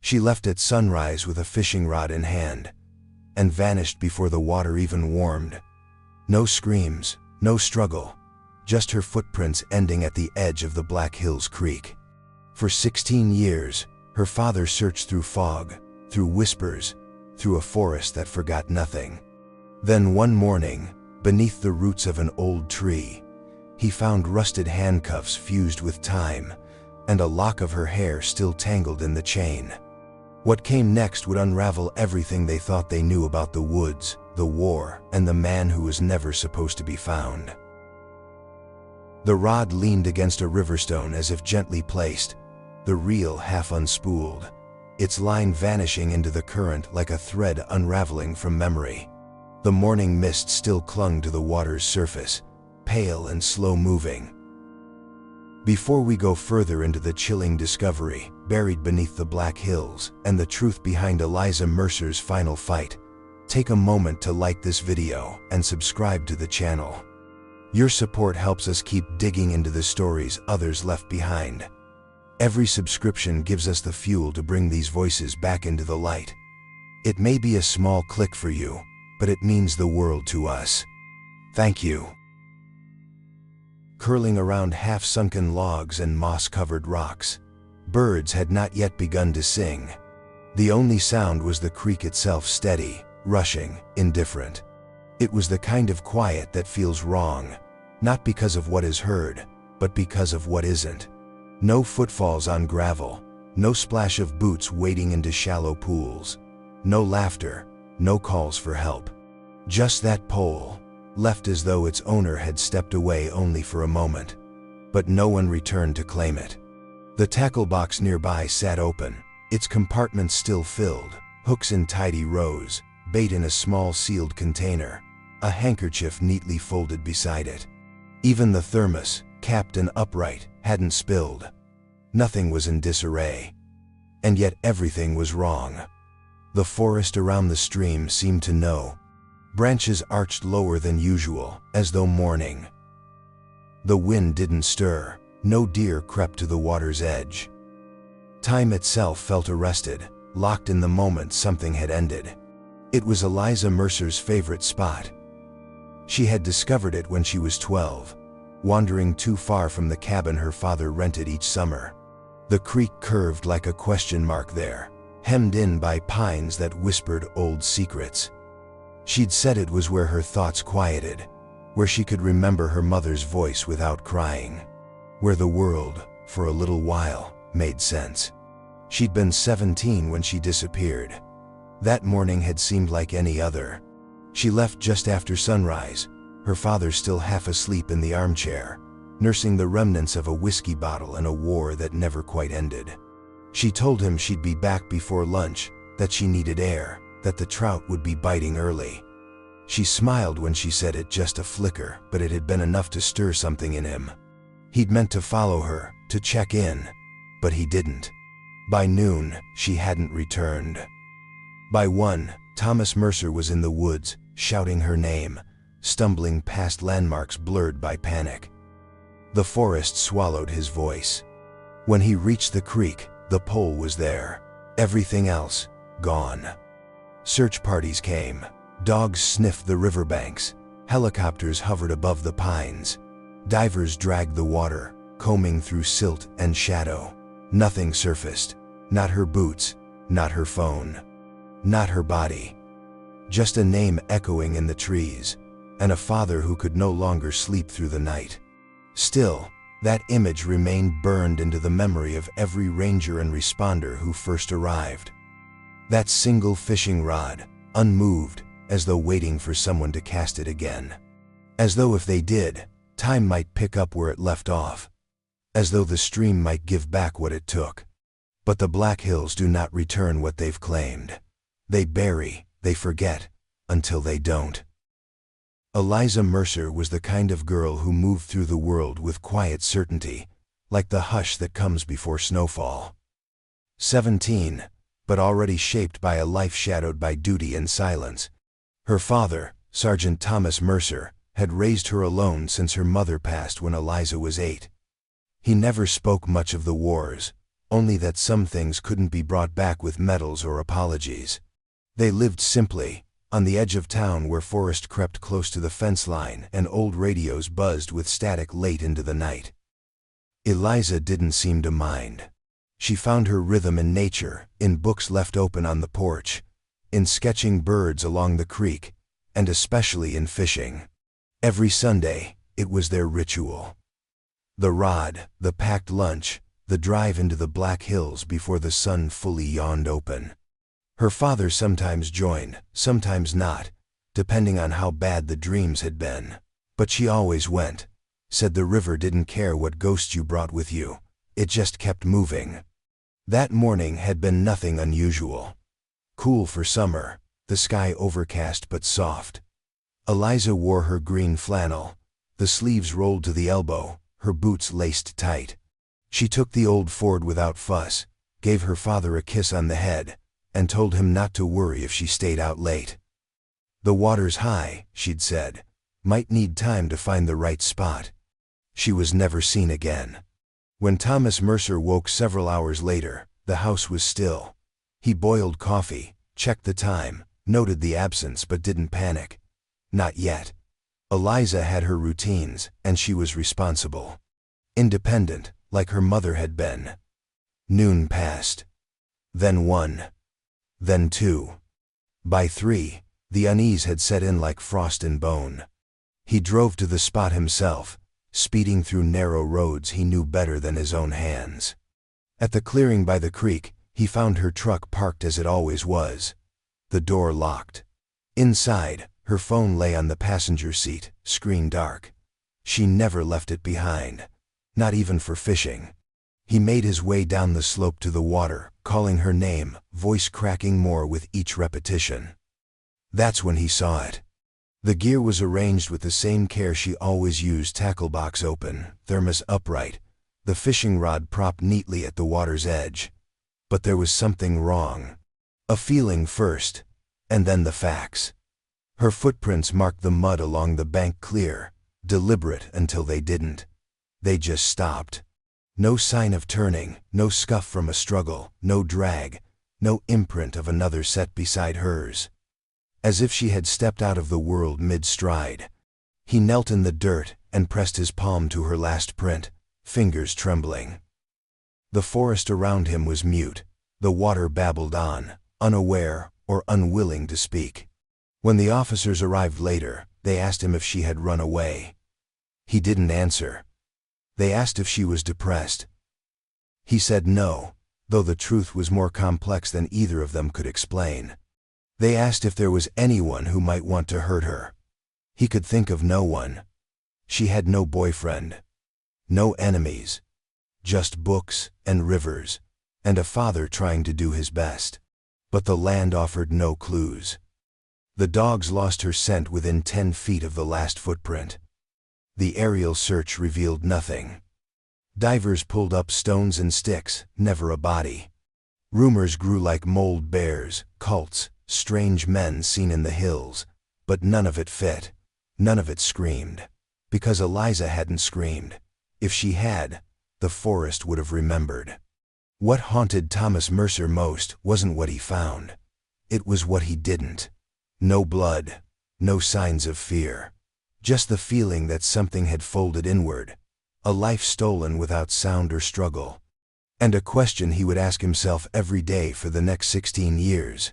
She left at sunrise with a fishing rod in hand, and vanished before the water even warmed. No screams, no struggle, just her footprints ending at the edge of the Black Hills Creek. For 16 years, her father searched through fog, through whispers, through a forest that forgot nothing. Then one morning, beneath the roots of an old tree, he found rusted handcuffs fused with time, and a lock of her hair still tangled in the chain. What came next would unravel everything they thought they knew about the woods, the war, and the man who was never supposed to be found. The rod leaned against a riverstone as if gently placed, the reel half unspooled, its line vanishing into the current like a thread unraveling from memory. The morning mist still clung to the water's surface, pale and slow-moving. Before we go further into the chilling discovery buried beneath the Black Hills and the truth behind Eliza Mercer's final fight, take a moment to like this video and subscribe to the channel. Your support helps us keep digging into the stories others left behind. Every subscription gives us the fuel to bring these voices back into the light. It may be a small click for you, but it means the world to us. Thank you. Curling around half-sunken logs and moss-covered rocks, birds had not yet begun to sing. The only sound was the creek itself, steady, rushing, indifferent. It was the kind of quiet that feels wrong, not because of what is heard, but because of what isn't. No footfalls on gravel, no splash of boots wading into shallow pools, no laughter, no calls for help. Just that pole, left as though its owner had stepped away only for a moment. But no one returned to claim it. The tackle box nearby sat open, its compartments still filled, hooks in tidy rows, bait in a small sealed container, a handkerchief neatly folded beside it. Even the thermos, capped and upright, hadn't spilled. Nothing was in disarray. And yet everything was wrong. The forest around the stream seemed to know. Branches arched lower than usual, as though mourning. The wind didn't stir, no deer crept to the water's edge. Time itself felt arrested, locked in the moment something had ended. It was Eliza Mercer's favorite spot. She had discovered it when she was 12, wandering too far from the cabin her father rented each summer. The creek curved like a question mark there, hemmed in by pines that whispered old secrets. She'd said it was where her thoughts quieted, where she could remember her mother's voice without crying, where the world, for a little while, made sense. She'd been 17 when she disappeared. That morning had seemed like any other. She left just after sunrise, her father still half asleep in the armchair, nursing the remnants of a whiskey bottle and a war that never quite ended. She told him she'd be back before lunch, that she needed air, that the trout would be biting early. She smiled when she said it, just a flicker, but it had been enough to stir something in him. He'd meant to follow her, to check in, but he didn't. By noon, she hadn't returned. By 1, Thomas Mercer was in the woods, shouting her name, stumbling past landmarks blurred by panic. The forest swallowed his voice. When he reached the creek, the pole was there. Everything else, gone. Search parties came. Dogs sniffed the riverbanks. Helicopters hovered above the pines. Divers dragged the water, combing through silt and shadow. Nothing surfaced. Not her boots, not her phone, not her body. Just a name echoing in the trees, and a father who could no longer sleep through the night. Still, that image remained burned into the memory of every ranger and responder who first arrived. That single fishing rod, unmoved, as though waiting for someone to cast it again. As though if they did, time might pick up where it left off. As though the stream might give back what it took. But the Black Hills do not return what they've claimed. They bury, they forget, until they don't. Eliza Mercer was the kind of girl who moved through the world with quiet certainty, like the hush that comes before snowfall. 17, but already shaped by a life shadowed by duty and silence. Her father, Sergeant Thomas Mercer, had raised her alone since her mother passed when Eliza was 8. He never spoke much of the wars, only that some things couldn't be brought back with medals or apologies. They lived simply, on the edge of town where Forrest crept close to the fence line and old radios buzzed with static late into the night. Eliza didn't seem to mind. She found her rhythm in nature, in books left open on the porch, in sketching birds along the creek, and especially in fishing. Every Sunday, it was their ritual. The rod, the packed lunch, the drive into the Black Hills before the sun fully yawned open. Her father sometimes joined, sometimes not, depending on how bad the dreams had been. But she always went, said the river didn't care what ghost you brought with you, it just kept moving. That morning had been nothing unusual. Cool for summer, the sky overcast but soft. Eliza wore her green flannel, the sleeves rolled to the elbow, her boots laced tight. She took the old Ford without fuss, gave her father a kiss on the head, and told him not to worry if she stayed out late. The water's high, she'd said, might need time to find the right spot. She was never seen again. When Thomas Mercer woke several hours later, the house was still. He boiled coffee, checked the time, noted the absence but didn't panic. Not yet. Eliza had her routines, and she was responsible. Independent, like her mother had been. Noon passed. Then 1. Then 2. By 3, the unease had set in like frost and bone. He drove to the spot himself, speeding through narrow roads he knew better than his own hands. At the clearing by the creek, he found her truck parked as it always was. The door locked. Inside, her phone lay on the passenger seat, screen dark. She never left it behind. Not even for fishing. He made his way down the slope to the water, calling her name, voice cracking more with each repetition. That's when he saw it. The gear was arranged with the same care she always used, tackle box open, thermos upright, the fishing rod propped neatly at the water's edge. But there was something wrong. A feeling first, and then the facts. Her footprints marked the mud along the bank clear, deliberate until they didn't. They just stopped. No sign of turning, no scuff from a struggle, no drag, no imprint of another set beside hers. As if she had stepped out of the world mid-stride. He knelt in the dirt and pressed his palm to her last print, fingers trembling. The forest around him was mute, the water babbled on, unaware or unwilling to speak. When the officers arrived later, they asked him if she had run away. He didn't answer. They asked if she was depressed. He said no, though the truth was more complex than either of them could explain. They asked if there was anyone who might want to hurt her. He could think of no one. She had no boyfriend. No enemies. Just books and rivers, and a father trying to do his best. But the land offered no clues. The dogs lost her scent within 10 feet of the last footprint. The aerial search revealed nothing. Divers pulled up stones and sticks, never a body. Rumors grew like mold bears, cults, strange men seen in the hills, but none of it fit, none of it screamed. Because Eliza hadn't screamed. If she had, the forest would have remembered. What haunted Thomas Mercer most wasn't what he found. It was what he didn't. No blood, no signs of fear. Just the feeling that something had folded inward, a life stolen without sound or struggle. And a question he would ask himself every day for the next 16 years.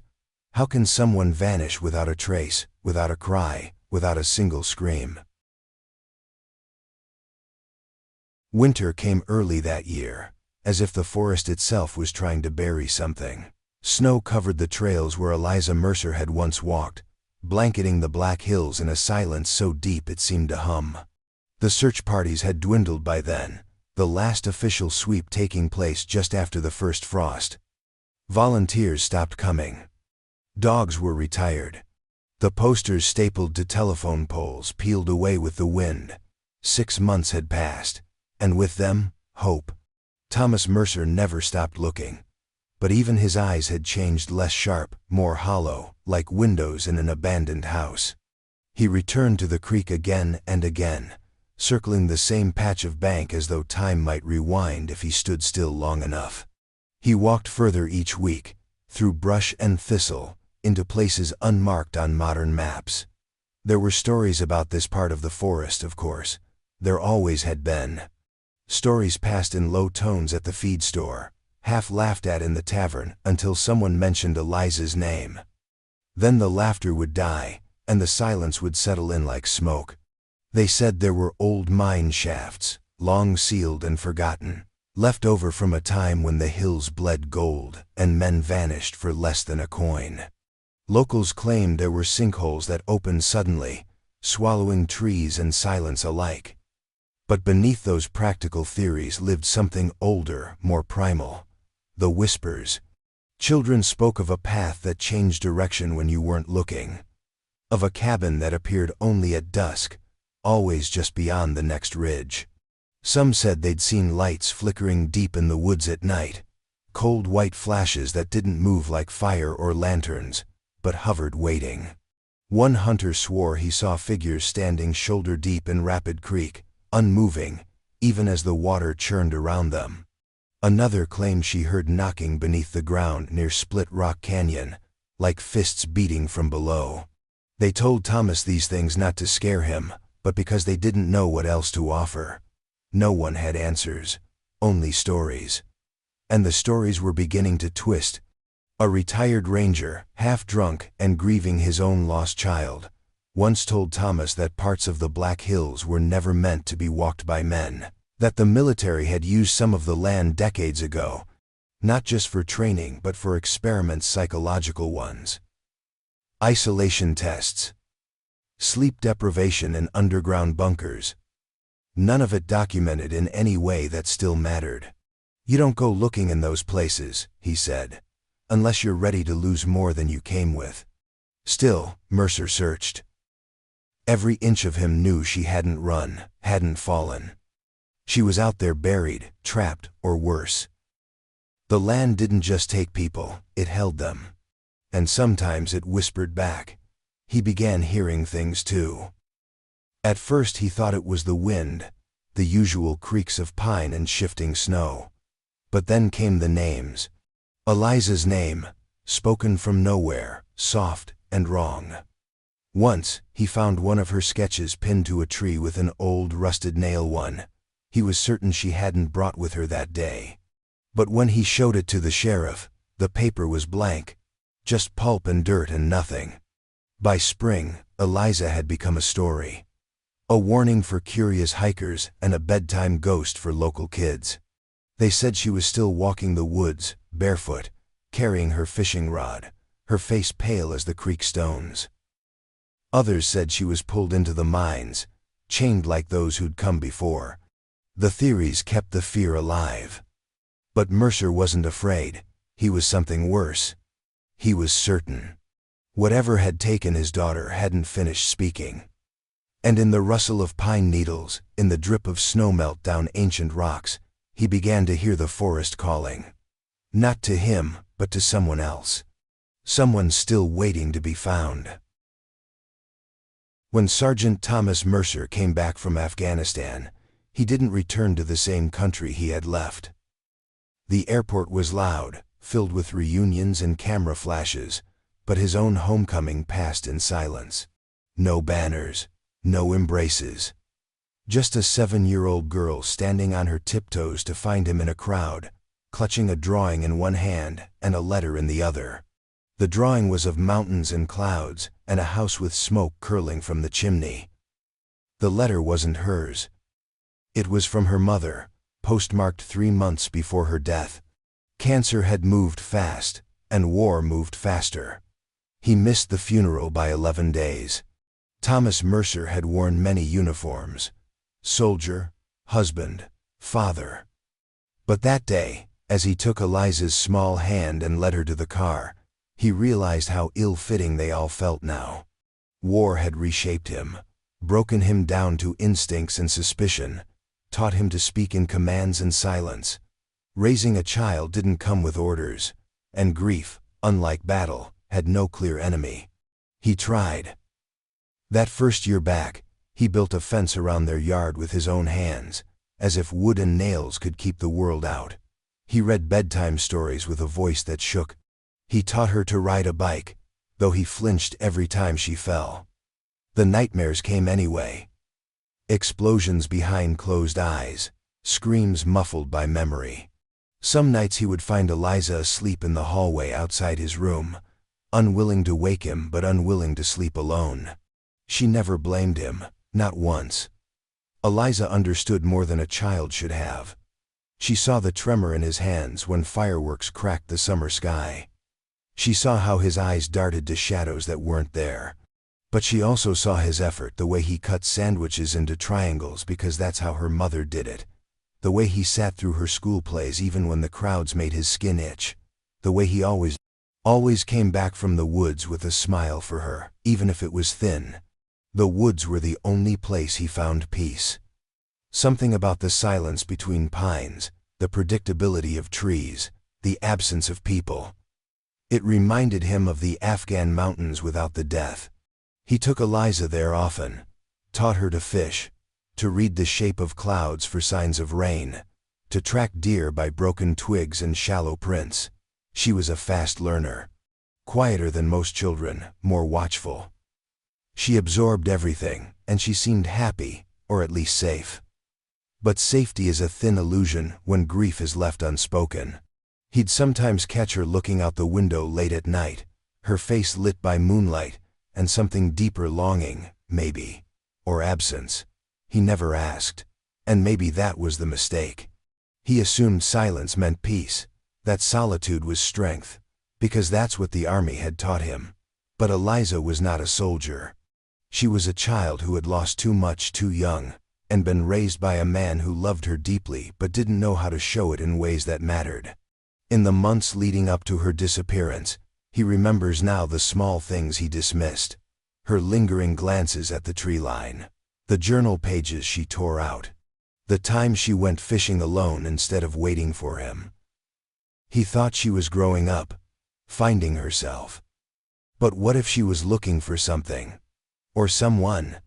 How can someone vanish without a trace, without a cry, without a single scream? Winter came early that year, as if the forest itself was trying to bury something. Snow covered the trails where Eliza Mercer had once walked, blanketing the Black Hills in a silence so deep it seemed to hum. The search parties had dwindled by then, the last official sweep taking place just after the first frost. Volunteers stopped coming. Dogs were retired. The posters stapled to telephone poles peeled away with the wind. 6 months had passed, and with them, hope. Thomas Mercer never stopped looking. But even his eyes had changed, less sharp, more hollow, like windows in an abandoned house. He returned to the creek again and again, circling the same patch of bank as though time might rewind if he stood still long enough. He walked further each week, through brush and thistle, into places unmarked on modern maps. There were stories about this part of the forest, of course. There always had been. Stories passed in low tones at the feed store, half laughed at in the tavern until someone mentioned Eliza's name. Then the laughter would die, and the silence would settle in like smoke. They said there were old mine shafts, long sealed and forgotten, left over from a time when the hills bled gold and men vanished for less than a coin. Locals claimed there were sinkholes that opened suddenly, swallowing trees and silence alike. But beneath those practical theories lived something older, more primal. The whispers. Children spoke of a path that changed direction when you weren't looking. Of a cabin that appeared only at dusk, always just beyond the next ridge. Some said they'd seen lights flickering deep in the woods at night, cold white flashes that didn't move like fire or lanterns, but hovered waiting. One hunter swore he saw figures standing shoulder-deep in Rapid Creek, unmoving, even as the water churned around them. Another claimed she heard knocking beneath the ground near Split Rock Canyon, like fists beating from below. They told Thomas these things not to scare him, but because they didn't know what else to offer. No one had answers, only stories. And the stories were beginning to twist. A retired ranger, half drunk and grieving his own lost child, once told Thomas that parts of the Black Hills were never meant to be walked by men, that the military had used some of the land decades ago, not just for training but for experiments, psychological ones. Isolation tests. Sleep deprivation in underground bunkers. None of it documented in any way that still mattered. You don't go looking in those places, he said, unless you're ready to lose more than you came with. Still, Mercer searched. Every inch of him knew she hadn't run, hadn't fallen. She was out there buried, trapped, or worse. The land didn't just take people, it held them. And sometimes it whispered back. He began hearing things too. At first he thought it was the wind, the usual creaks of pine and shifting snow. But then came the names. Eliza's name, spoken from nowhere, soft and wrong. Once, he found one of her sketches pinned to a tree with an old rusted nail one. He was certain she hadn't brought with her that day. But when he showed it to the sheriff, the paper was blank. Just pulp and dirt and nothing. By spring, Eliza had become a story. A warning for curious hikers and a bedtime ghost for local kids. They said she was still walking the woods, barefoot, carrying her fishing rod, her face pale as the creek stones. Others said she was pulled into the mines, chained like those who'd come before. The theories kept the fear alive. But Mercer wasn't afraid. He was something worse. He was certain. Whatever had taken his daughter hadn't finished speaking. And in the rustle of pine needles, in the drip of snowmelt down ancient rocks, he began to hear the forest calling. Not to him, but to someone else. Someone still waiting to be found. When Sergeant Thomas Mercer came back from Afghanistan, he didn't return to the same country he had left. The airport was loud, filled with reunions and camera flashes, but his own homecoming passed in silence. No banners, no embraces. Just a 7-year-old girl standing on her tiptoes to find him in a crowd, clutching a drawing in one hand and a letter in the other. The drawing was of mountains and clouds, and a house with smoke curling from the chimney. The letter wasn't hers. It was from her mother, postmarked 3 months before her death. Cancer had moved fast, and war moved faster. He missed the funeral by 11 days. Thomas Mercer had worn many uniforms. Soldier, husband, father. But that day, as he took Eliza's small hand and led her to the car, he realized how ill-fitting they all felt now. War had reshaped him, broken him down to instincts and suspicion, taught him to speak in commands and silence. Raising a child didn't come with orders, and grief, unlike battle, had no clear enemy. He tried. That first year back, he built a fence around their yard with his own hands, as if wood and nails could keep the world out. He read bedtime stories with a voice that shook. He taught her to ride a bike, though he flinched every time she fell. The nightmares came anyway. Explosions behind closed eyes, screams muffled by memory. Some nights he would find Eliza asleep in the hallway outside his room, unwilling to wake him but unwilling to sleep alone. She never blamed him, not once. Eliza understood more than a child should have. She saw the tremor in his hands when fireworks cracked the summer sky. She saw how his eyes darted to shadows that weren't there. But she also saw his effort, the way he cut sandwiches into triangles because that's how her mother did it. The way he sat through her school plays even when the crowds made his skin itch. The way he always came back from the woods with a smile for her, even if it was thin. The woods were the only place he found peace. Something about the silence between pines, the predictability of trees, the absence of people. It reminded him of the Afghan mountains without the death. He took Eliza there often, taught her to fish, to read the shape of clouds for signs of rain, to track deer by broken twigs and shallow prints. She was a fast learner, quieter than most children, more watchful. She absorbed everything, and she seemed happy, or at least safe. But safety is a thin illusion when grief is left unspoken. He'd sometimes catch her looking out the window late at night, her face lit by moonlight, and something deeper longing, maybe, or absence. He never asked, and maybe that was the mistake. He assumed silence meant peace, that solitude was strength, because that's what the army had taught him. But Eliza was not a soldier. She was a child who had lost too much too young, and been raised by a man who loved her deeply but didn't know how to show it in ways that mattered. In the months leading up to her disappearance, he remembers now the small things he dismissed. Her lingering glances at the tree line, the journal pages she tore out, the time she went fishing alone instead of waiting for him. He thought she was growing up, finding herself. But what if she was looking for something? Or someone?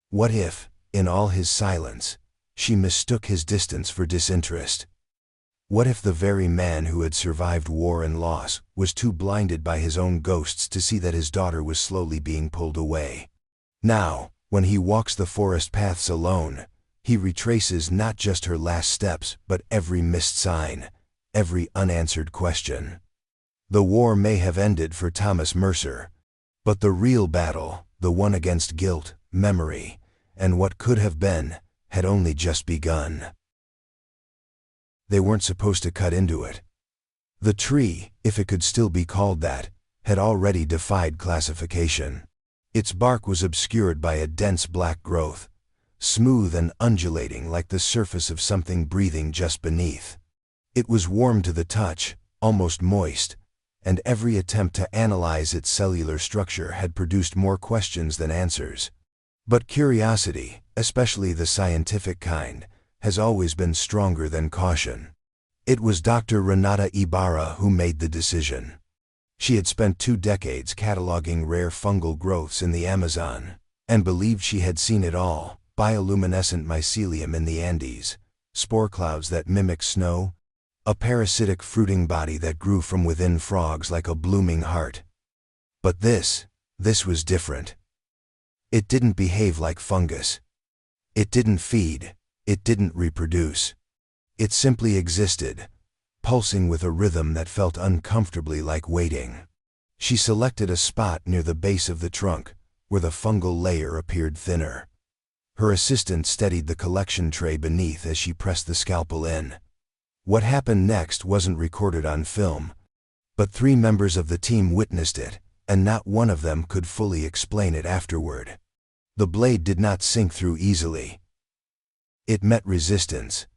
What if, in all his silence, she mistook his distance for disinterest? What if the very man who had survived war and loss was too blinded by his own ghosts to see that his daughter was slowly being pulled away? Now, when he walks the forest paths alone, he retraces not just her last steps but every missed sign, every unanswered question. The war may have ended for Thomas Mercer, but the real battle, the one against guilt, memory, and what could have been, had only just begun. They weren't supposed to cut into it. The tree, if it could still be called that, had already defied classification. Its bark was obscured by a dense black growth, smooth and undulating like the surface of something breathing just beneath. It was warm to the touch, almost moist, and every attempt to analyze its cellular structure had produced more questions than answers. But curiosity, especially the scientific kind, has always been stronger than caution. It was Dr. Renata Ibarra who made the decision. She had spent 2 decades cataloging rare fungal growths in the Amazon, and believed she had seen it all: bioluminescent mycelium in the Andes, spore clouds that mimic snow, a parasitic fruiting body that grew from within frogs like a blooming heart. But this was different. It didn't behave like fungus. It didn't feed. It didn't reproduce. It simply existed, pulsing with a rhythm that felt uncomfortably like waiting. She selected a spot near the base of the trunk, where the fungal layer appeared thinner. Her assistant steadied the collection tray beneath as she pressed the scalpel in. What happened next wasn't recorded on film, but 3 members of the team witnessed it, and not one of them could fully explain it afterward. The blade did not sink through easily. It met resistance,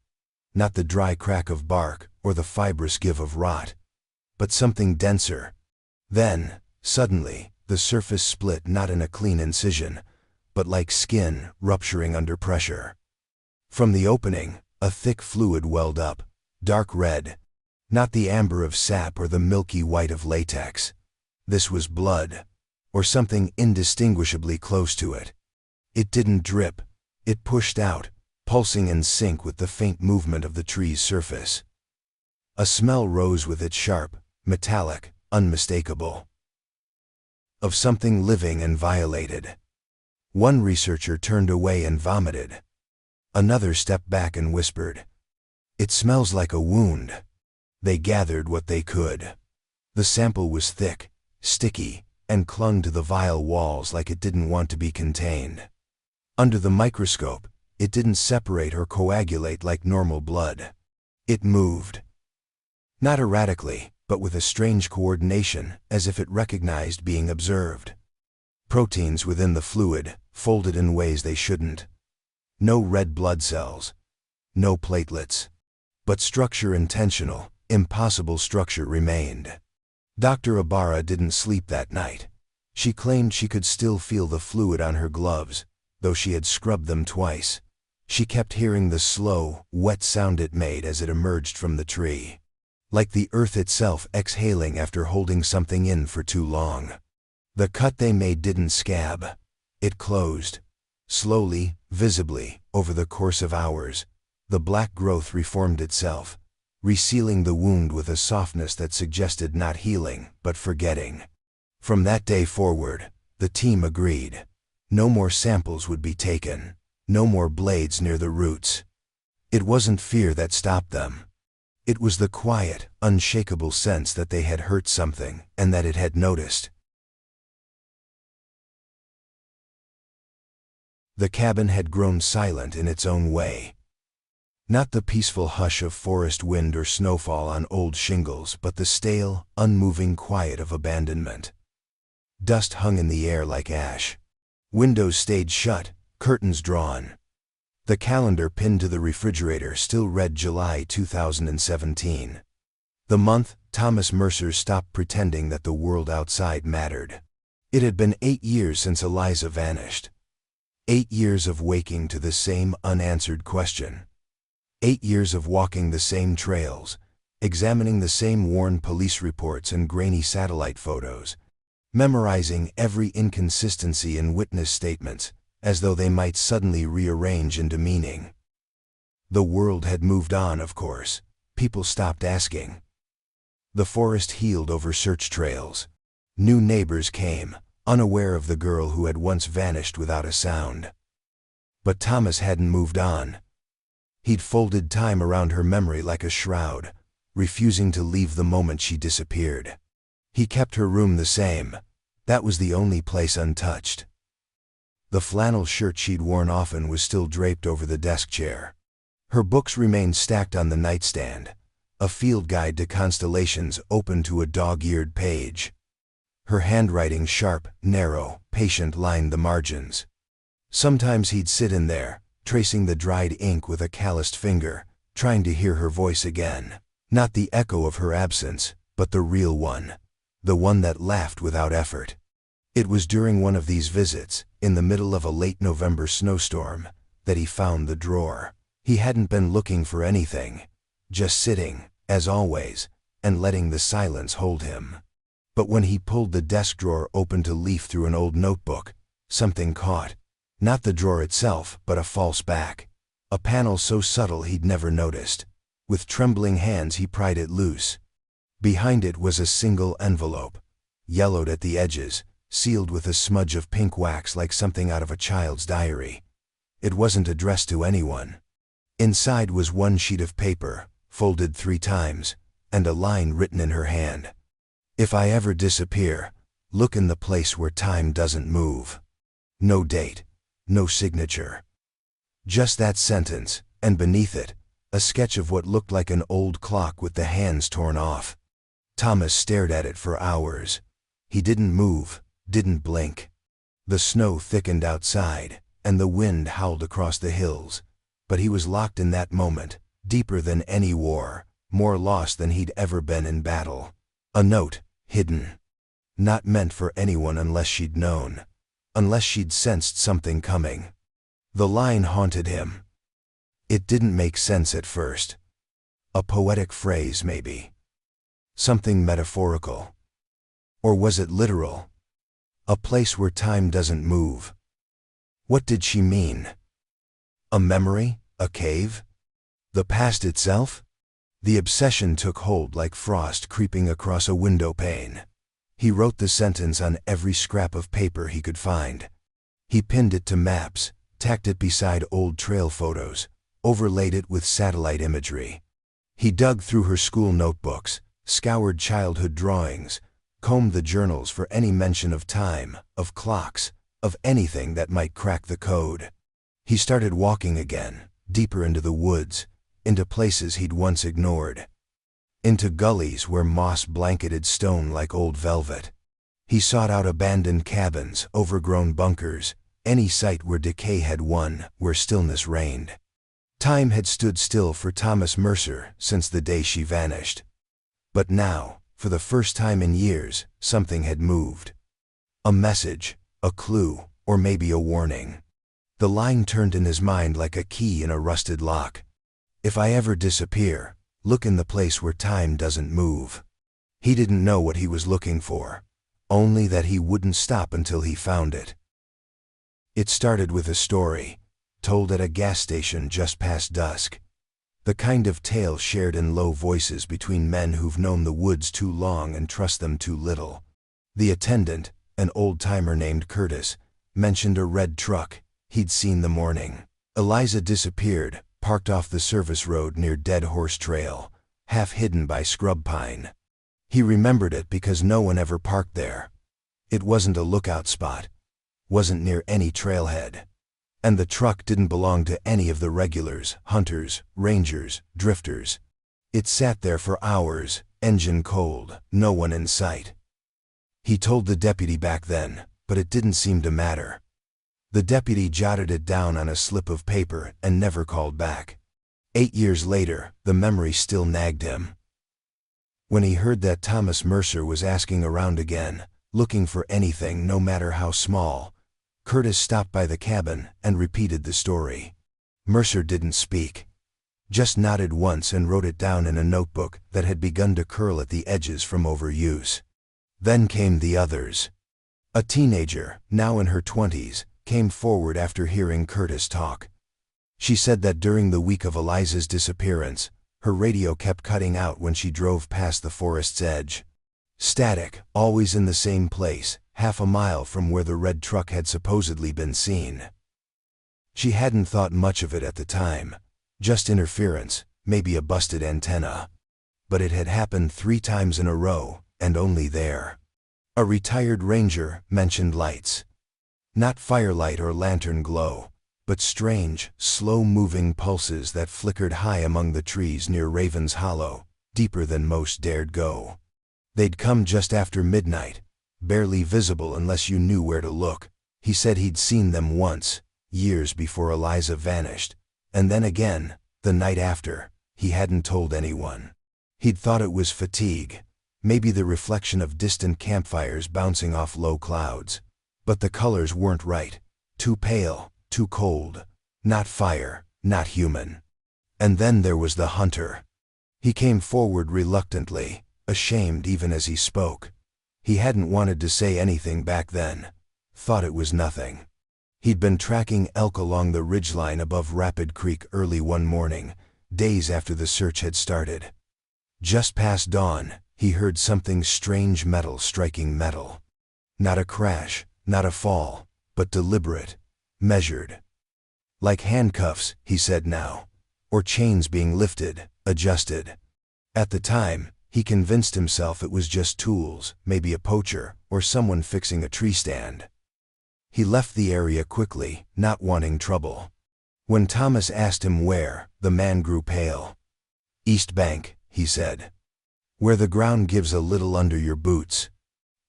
not the dry crack of bark or the fibrous give of rot, but something denser. Then, suddenly, the surface split, not in a clean incision, but like skin rupturing under pressure. From the opening, a thick fluid welled up, dark red, not the amber of sap or the milky white of latex. This was blood, or something indistinguishably close to it. It didn't drip, it pushed out, pulsing in sync with the faint movement of the tree's surface. A smell rose with it, sharp, metallic, unmistakable. Of something living and violated. One researcher turned away and vomited. Another stepped back and whispered, "It smells like a wound." They gathered what they could. The sample was thick, sticky, and clung to the vial walls like it didn't want to be contained. Under the microscope, it didn't separate or coagulate like normal blood. It moved. Not erratically, but with a strange coordination, as if it recognized being observed. Proteins within the fluid, folded in ways they shouldn't. No red blood cells. No platelets. But structure intentional, impossible structure remained. Dr. Ibarra didn't sleep that night. She claimed she could still feel the fluid on her gloves, though she had scrubbed them twice. She kept hearing the slow, wet sound it made as it emerged from the tree. Like the earth itself exhaling after holding something in for too long. The cut they made didn't scab. It closed. Slowly, visibly, over the course of hours, the black growth reformed itself, resealing the wound with a softness that suggested not healing, but forgetting. From that day forward, the team agreed. No more samples would be taken. No more blades near the roots. It wasn't fear that stopped them. It was the quiet, unshakable sense that they had hurt something, and that it had noticed. The cabin had grown silent in its own way. Not the peaceful hush of forest wind or snowfall on old shingles, but the stale, unmoving quiet of abandonment. Dust hung in the air like ash. Windows stayed shut, curtains drawn. The calendar pinned to the refrigerator still read July 2017. The month Thomas Mercer stopped pretending that the world outside mattered. It had been 8 years since Eliza vanished. 8 years of waking to the same unanswered question. 8 years of walking the same trails, examining the same worn police reports and grainy satellite photos, memorizing every inconsistency in witness statements, as though they might suddenly rearrange into meaning. The world had moved on, of course. People stopped asking. The forest healed over search trails. New neighbors came, unaware of the girl who had once vanished without a sound. But Thomas hadn't moved on. He'd folded time around her memory like a shroud, refusing to leave the moment she disappeared. He kept her room the same. That was the only place untouched. The flannel shirt she'd worn often was still draped over the desk chair. Her books remained stacked on the nightstand, a field guide to constellations open to a dog-eared page. Her handwriting sharp, narrow, patient lined the margins. Sometimes he'd sit in there, tracing the dried ink with a calloused finger, trying to hear her voice again. Not the echo of her absence, but the real one. The one that laughed without effort. It was during one of these visits, in the middle of a late November snowstorm, that he found the drawer. He hadn't been looking for anything, just sitting, as always, and letting the silence hold him. But when he pulled the desk drawer open to leaf through an old notebook, something caught. Not the drawer itself, but a false back. A panel so subtle he'd never noticed. With trembling hands he pried it loose. Behind it was a single envelope, yellowed at the edges, sealed with a smudge of pink wax like something out of a child's diary. It wasn't addressed to anyone. Inside was one sheet of paper, folded 3 times, and a line written in her hand. "If I ever disappear, look in the place where time doesn't move." No date, no signature. Just that sentence, and beneath it, a sketch of what looked like an old clock with the hands torn off. Thomas stared at it for hours. He didn't move, didn't blink. The snow thickened outside, and the wind howled across the hills. But he was locked in that moment, deeper than any war, more lost than he'd ever been in battle. A note, hidden. Not meant for anyone unless she'd known. Unless she'd sensed something coming. The line haunted him. It didn't make sense at first. A poetic phrase, maybe. Something metaphorical. Or was it literal? A place where time doesn't move. What did she mean? A memory? A cave? The past itself? The obsession took hold like frost creeping across a window pane. He wrote the sentence on every scrap of paper he could find. He pinned it to maps, tacked it beside old trail photos, overlaid it with satellite imagery. He dug through her school notebooks, scoured childhood drawings, combed the journals for any mention of time, of clocks, of anything that might crack the code. He started walking again, deeper into the woods, into places he'd once ignored, into gullies where moss blanketed stone like old velvet. He sought out abandoned cabins, overgrown bunkers, any site where decay had won, where stillness reigned. Time had stood still for Thomas Mercer since the day she vanished. But now, for the first time in years, something had moved. A message, a clue, or maybe a warning. The line turned in his mind like a key in a rusted lock. If I ever disappear, look in the place where time doesn't move. He didn't know what he was looking for, only that he wouldn't stop until he found it. It started with a story, told at a gas station just past dusk. The kind of tale shared in low voices between men who've known the woods too long and trust them too little. The attendant, an old-timer named Curtis, mentioned a red truck he'd seen the morning. Eliza disappeared, parked off the service road near Dead Horse Trail, half hidden by scrub pine. He remembered it because no one ever parked there. It wasn't a lookout spot, wasn't near any trailhead. And the truck didn't belong to any of the regulars, hunters, rangers, drifters. It sat there for hours, engine cold, no one in sight. He told the deputy back then, but it didn't seem to matter. The deputy jotted it down on a slip of paper and never called back. 8 years later, the memory still nagged him. When he heard that Thomas Mercer was asking around again, looking for anything no matter how small, Curtis stopped by the cabin and repeated the story. Mercer didn't speak, just nodded once and wrote it down in a notebook that had begun to curl at the edges from overuse. Then came the others. A teenager, now in her 20s, came forward after hearing Curtis talk. She said that during the week of Eliza's disappearance, her radio kept cutting out when she drove past the forest's edge. Static, always in the same place, half a mile from where the red truck had supposedly been seen. She hadn't thought much of it at the time, just interference, maybe a busted antenna. But it had happened 3 times in a row, and only there. A retired ranger mentioned lights. Not firelight or lantern glow, but strange, slow-moving pulses that flickered high among the trees near Raven's Hollow, deeper than most dared go. They'd come just after midnight, barely visible unless you knew where to look. He said he'd seen them once, years before Eliza vanished, and then again, the night after. He hadn't told anyone. He'd thought it was fatigue, maybe the reflection of distant campfires bouncing off low clouds. But the colors weren't right. Too pale, too cold. Not fire, not human. And then there was the hunter. He came forward reluctantly, ashamed even as he spoke. He hadn't wanted to say anything back then. Thought it was nothing. He'd been tracking elk along the ridgeline above Rapid Creek early one morning, days after the search had started. Just past dawn, he heard something strange, metal striking metal. Not a crash, not a fall, but deliberate, measured. Like handcuffs, he said now, or chains being lifted, adjusted. At the time, he convinced himself it was just tools, maybe a poacher, or someone fixing a tree stand. He left the area quickly, not wanting trouble. When Thomas asked him where, the man grew pale. "East Bank," he said. "Where the ground gives a little under your boots.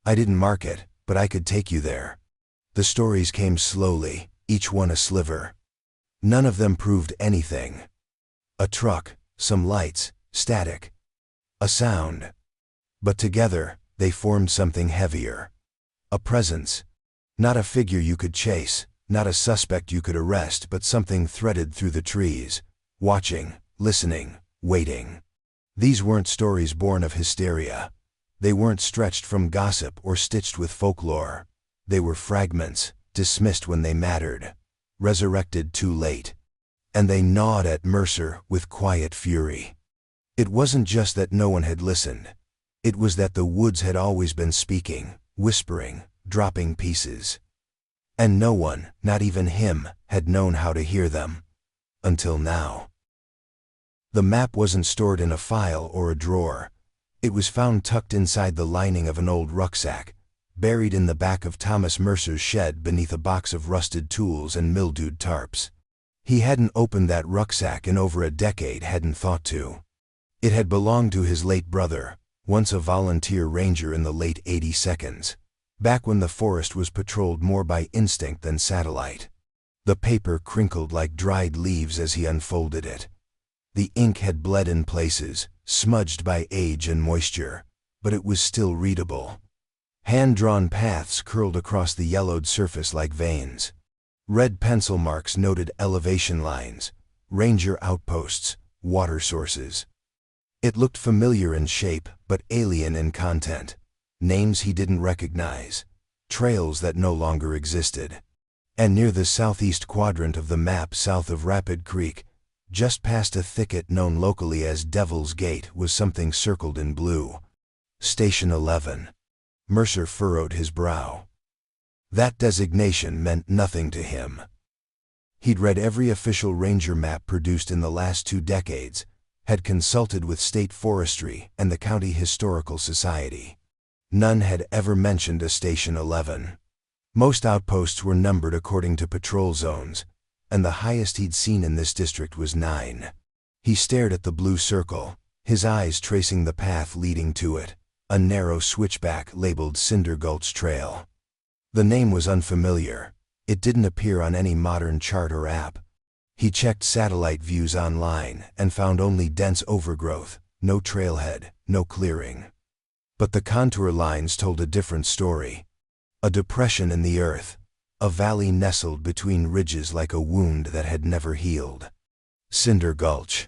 I didn't mark it, but I could take you there." The stories came slowly, each one a sliver. None of them proved anything. A truck, some lights, static. A sound. But together, they formed something heavier. A presence. Not a figure you could chase, not a suspect you could arrest, but something threaded through the trees, watching, listening, waiting. These weren't stories born of hysteria. They weren't stretched from gossip or stitched with folklore. They were fragments, dismissed when they mattered, resurrected too late. And they gnawed at Mercer with quiet fury. It wasn't just that no one had listened. It was that the woods had always been speaking, whispering, dropping pieces. And no one, not even him, had known how to hear them. Until now. The map wasn't stored in a file or a drawer. It was found tucked inside the lining of an old rucksack, buried in the back of Thomas Mercer's shed beneath a box of rusted tools and mildewed tarps. He hadn't opened that rucksack in over a decade, hadn't thought to. It had belonged to his late brother, once a volunteer ranger in the late 82nds, back when the forest was patrolled more by instinct than satellite. The paper crinkled like dried leaves as he unfolded it. The ink had bled in places, smudged by age and moisture, but it was still readable. Hand-drawn paths curled across the yellowed surface like veins. Red pencil marks noted elevation lines, ranger outposts, water sources. It looked familiar in shape, but alien in content. Names he didn't recognize, trails that no longer existed. And near the southeast quadrant of the map south of Rapid Creek, just past a thicket known locally as Devil's Gate, was something circled in blue. Station 11. Mercer furrowed his brow. That designation meant nothing to him. He'd read every official ranger map produced in the last 2 decades, had consulted with state forestry and the county historical society. None had ever mentioned a Station 11. Most outposts were numbered according to patrol zones, and the highest he'd seen in this district was 9. He stared at the blue circle, his eyes tracing the path leading to it, a narrow switchback labeled Cinder Gulch Trail. The name was unfamiliar. It didn't appear on any modern chart or app. He checked satellite views online and found only dense overgrowth, no trailhead, no clearing. But the contour lines told a different story. A depression in the earth, a valley nestled between ridges like a wound that had never healed. Cinder Gulch.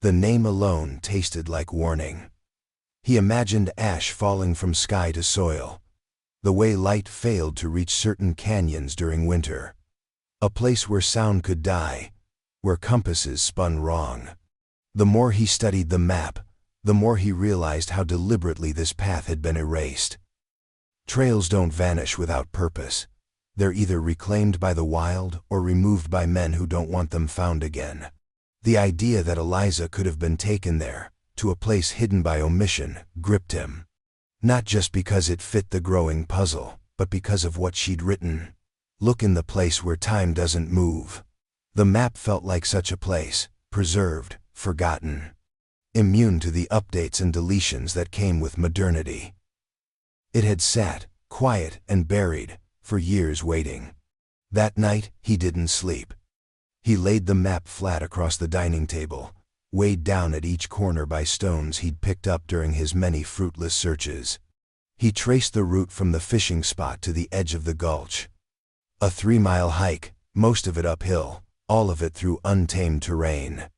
The name alone tasted like warning. He imagined ash falling from sky to soil, the way light failed to reach certain canyons during winter. A place where sound could die, where compasses spun wrong. The more he studied the map, the more he realized how deliberately this path had been erased. Trails don't vanish without purpose. They're either reclaimed by the wild or removed by men who don't want them found again. The idea that Eliza could have been taken there, to a place hidden by omission, gripped him. Not just because it fit the growing puzzle, but because of what she'd written. Look in the place where time doesn't move. The map felt like such a place, preserved, forgotten. Immune to the updates and deletions that came with modernity. It had sat, quiet and buried, for years waiting. That night, he didn't sleep. He laid the map flat across the dining table, weighed down at each corner by stones he'd picked up during his many fruitless searches. He traced the route from the fishing spot to the edge of the gulch. A 3-mile hike, most of it uphill, all of it through untamed terrain.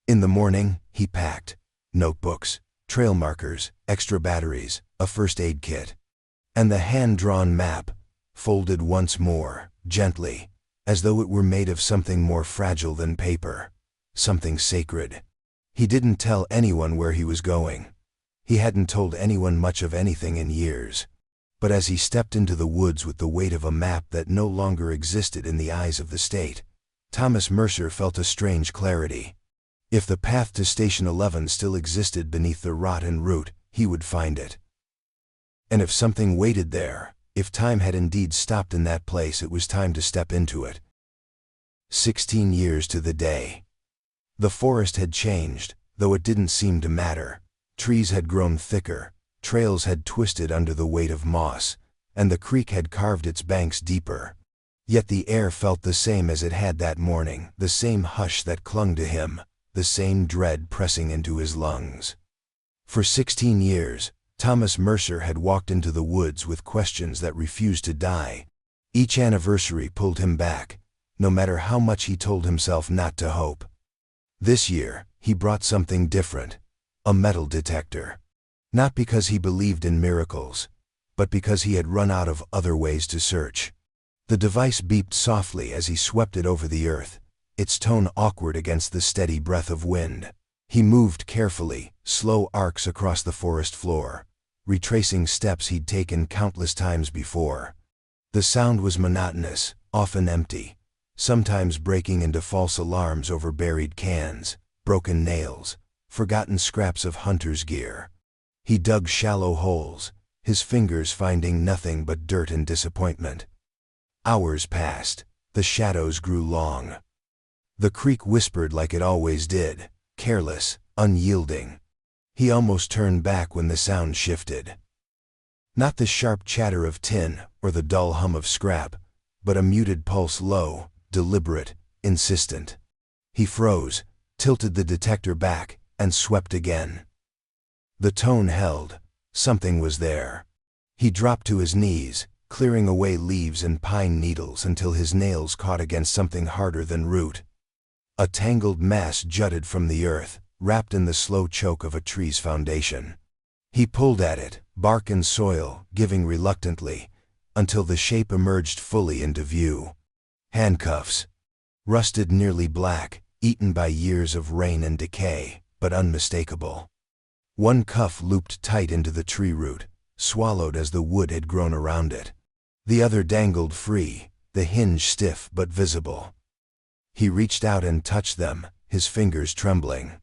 In the morning, he packed notebooks, trail markers, extra batteries, a first aid kit. And the hand-drawn map, folded once more, gently, as though it were made of something more fragile than paper, something sacred. He didn't tell anyone where he was going. He hadn't told anyone much of anything in years. But as he stepped into the woods with the weight of a map that no longer existed in the eyes of the state, Thomas Mercer felt a strange clarity. If the path to Station 11 still existed beneath the rot and root, he would find it. And if something waited there, if time had indeed stopped in that place, it was time to step into it. 16 years to the day. The forest had changed, though it didn't seem to matter. Trees had grown thicker, trails had twisted under the weight of moss, and the creek had carved its banks deeper. Yet the air felt the same as it had that morning, the same hush that clung to him, the same dread pressing into his lungs. For 16 years, Thomas Mercer had walked into the woods with questions that refused to die. Each anniversary pulled him back, no matter how much he told himself not to hope. This year, he brought something different, a metal detector. Not because he believed in miracles, but because he had run out of other ways to search. The device beeped softly as he swept it over the earth, its tone awkward against the steady breath of wind. He moved carefully, slow arcs across the forest floor, retracing steps he'd taken countless times before. The sound was monotonous, often empty, sometimes breaking into false alarms over buried cans, broken nails, forgotten scraps of hunter's gear. He dug shallow holes, his fingers finding nothing but dirt and disappointment. Hours passed. The shadows grew long. The creek whispered like it always did, careless, unyielding. He almost turned back when the sound shifted. Not the sharp chatter of tin or the dull hum of scrap, but a muted pulse, low, deliberate, insistent. He froze, tilted the detector back, and swept again. The tone held. Something was there. He dropped to his knees, clearing away leaves and pine needles until his nails caught against something harder than root. A tangled mass jutted from the earth, wrapped in the slow choke of a tree's foundation. He pulled at it, bark and soil giving reluctantly, until the shape emerged fully into view. Handcuffs. Rusted, nearly black, eaten by years of rain and decay, but unmistakable. One cuff looped tight into the tree root, swallowed as the wood had grown around it. The other dangled free, the hinge stiff but visible. He reached out and touched them, his fingers trembling.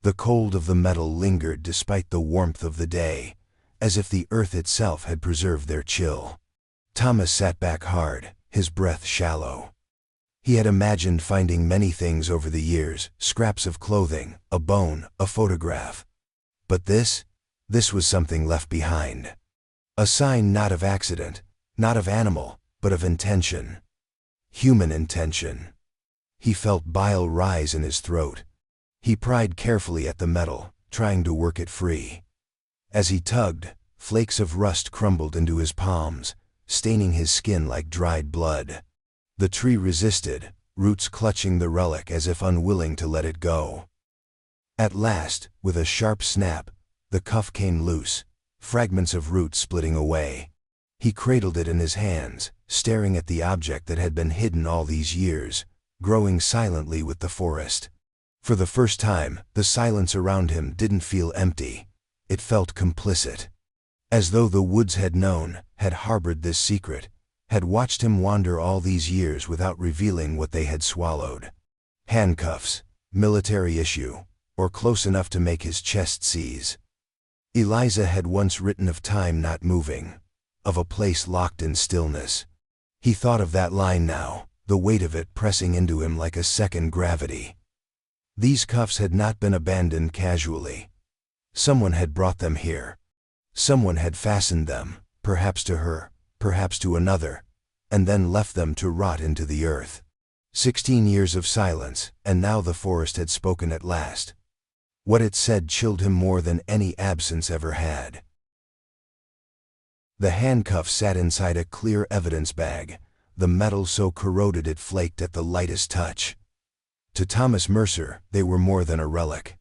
The cold of the metal lingered despite the warmth of the day, as if the earth itself had preserved their chill. Thomas sat back hard, his breath shallow. He had imagined finding many things over the years, scraps of clothing, a bone, a photograph. But this was something left behind. A sign not of accident, not of animal, but of intention. Human intention. He felt bile rise in his throat. He pried carefully at the metal, trying to work it free. As he tugged, flakes of rust crumbled into his palms, staining his skin like dried blood. The tree resisted, roots clutching the relic as if unwilling to let it go. At last, with a sharp snap, the cuff came loose, fragments of root splitting away. He cradled it in his hands, staring at the object that had been hidden all these years, growing silently with the forest. For the first time, the silence around him didn't feel empty. It felt complicit. As though the woods had known, had harbored this secret, had watched him wander all these years without revealing what they had swallowed. Handcuffs, military issue, or close enough to make his chest seize. Eliza had once written of time not moving, of a place locked in stillness. He thought of that line now, the weight of it pressing into him like a second gravity. These cuffs had not been abandoned casually. Someone had brought them here. Someone had fastened them, perhaps to her, perhaps to another, and then left them to rot into the earth. 16 years of silence, and now the forest had spoken at last. What it said chilled him more than any absence ever had. The handcuffs sat inside a clear evidence bag, the metal so corroded it flaked at the lightest touch. To Thomas Mercer, they were more than a relic.